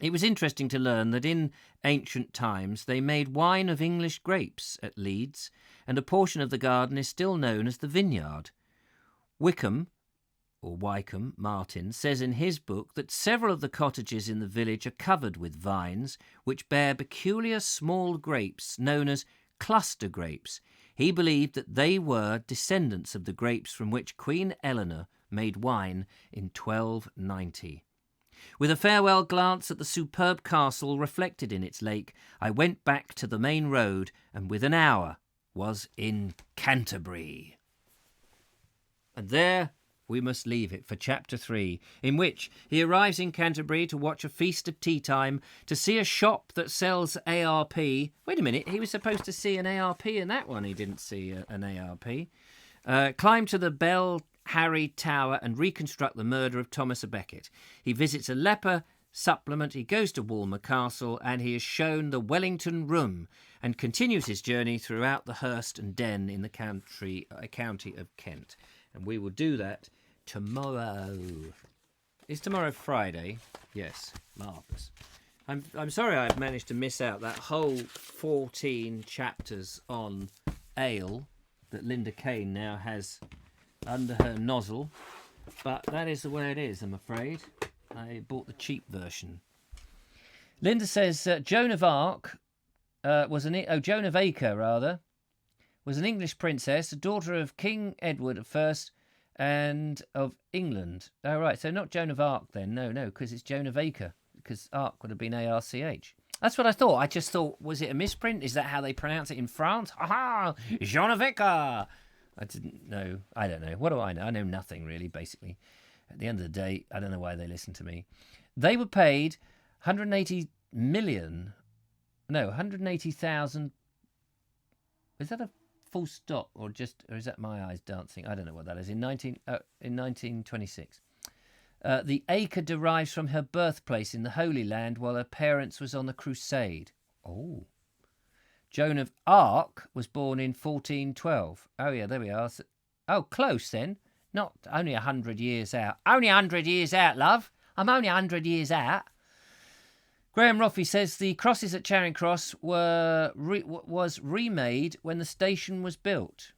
It was interesting to learn that in ancient times they made wine of English grapes at Leeds, and a portion of the garden is still known as the vineyard. Wycombe Martin says in his book that several of the cottages in the village are covered with vines which bear peculiar small grapes known as cluster grapes. He believed that they were descendants of the grapes from which Queen Eleanor made wine in 1290. With a farewell glance at the superb castle reflected in its lake, I went back to the main road and within an hour was in Canterbury. And there we must leave it for chapter 3, in which he arrives in Canterbury to watch a feast of tea time, to see a shop that sells ARP. Wait a minute, he was supposed to see an ARP in that one. He didn't see an ARP. Climb to the Bell Harry Tower and reconstruct the murder of Thomas à Becket. He visits a leper supplement, he goes to Walmer Castle, and he is shown the Wellington Room, and continues his journey throughout the Hurst and Den in the county of Kent. And we will do that tomorrow. Is tomorrow Friday? Yes, marvellous. I'm sorry I've managed to miss out that whole 14 chapters on ale that Linda Kane now has under her nozzle, but that is the way it is, I'm afraid. I bought the cheap version. Linda says Joan of Arc Joan of Acre, rather, was an English princess, a daughter of King Edward I and of England. Oh, right, so not Joan of Arc then. No, because it's Joan of Acre, because Arc would have been ARCH. That's what I thought. I just thought, was it a misprint? Is that how they pronounce it in France? Ha-ha! Joan of Acre! I didn't know. I don't know. What do I know? I know nothing, really, basically. At the end of the day, I don't know why they listen to me. They were paid 180,000. Is that a full stop or is that my eyes dancing? I don't know what that is. In 1926. The acre derives from her birthplace in the Holy Land while her parents was on the crusade. Oh. Joan of Arc was born in 1412. Oh, yeah, there we are. Oh, close then. Not only 100 years out. Only 100 years out, love. I'm only 100 years out. Graham Roffey says the crosses at Charing Cross was remade when the station was built.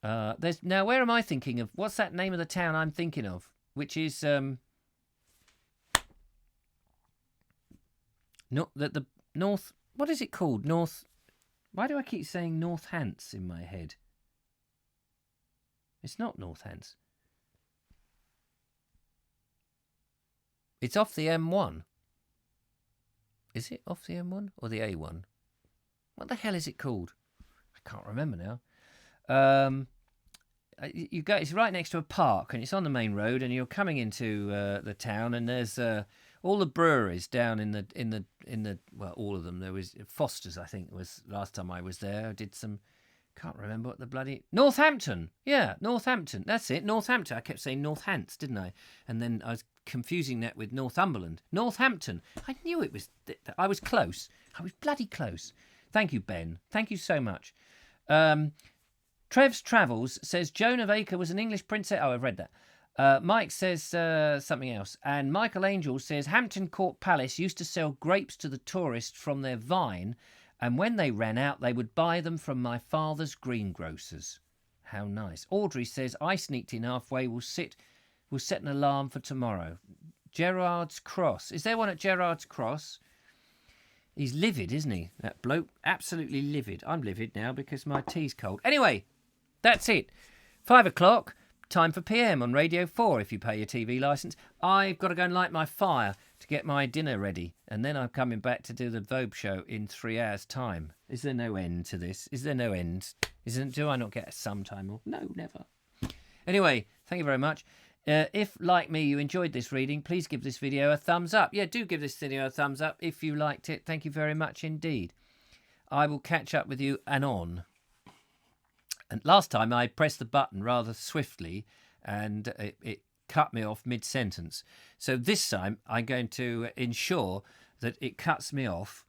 Now, where am I thinking of? What's that name of the town I'm thinking of? Which is the North. What is it called? North. Why do I keep saying Northants in my head? It's not Northants. It's off the M1. Is it off the M1 or the A1? What the hell is it called? I can't remember now. It's right next to a park, and it's on the main road, and you're coming into the town, and there's all the breweries down in the well, all of them. There was Foster's, I think, was last time I was there. I did some. Can't remember what the bloody Northampton. Yeah, Northampton. That's it, Northampton. I kept saying Northants, didn't I? And then I was confusing that with Northumberland. Northampton. I knew it was. I was close. I was bloody close. Thank you, Ben. Thank you so much. Trev's Travels says Joan of Acre was an English princess. Oh, I've read that. Mike says something else. And Michael Angel says Hampton Court Palace used to sell grapes to the tourists from their vine And when they ran out, they would buy them from my father's greengrocer's. How nice. Audrey says, I sneaked in halfway. We'll set an alarm for tomorrow. Gerrard's Cross. Is there one at Gerrard's Cross? He's livid, isn't he? That bloke. Absolutely livid. I'm livid now because my tea's cold. Anyway, that's it. 5 o'clock. Time for PM on Radio 4 if you pay your TV licence. I've got to go and light my fire to get my dinner ready. And then I'm coming back to do the Vogue show in 3 hours' time. Is there no end to this? Is there no end? Do I not get some time off? No, never. Anyway, thank you very much. If, like me, you enjoyed this reading, please give this video a thumbs up. Yeah, do give this video a thumbs up if you liked it. Thank you very much indeed. I will catch up with you anon. And last time I pressed the button rather swiftly and it cut me off mid-sentence. So this time I'm going to ensure that it cuts me off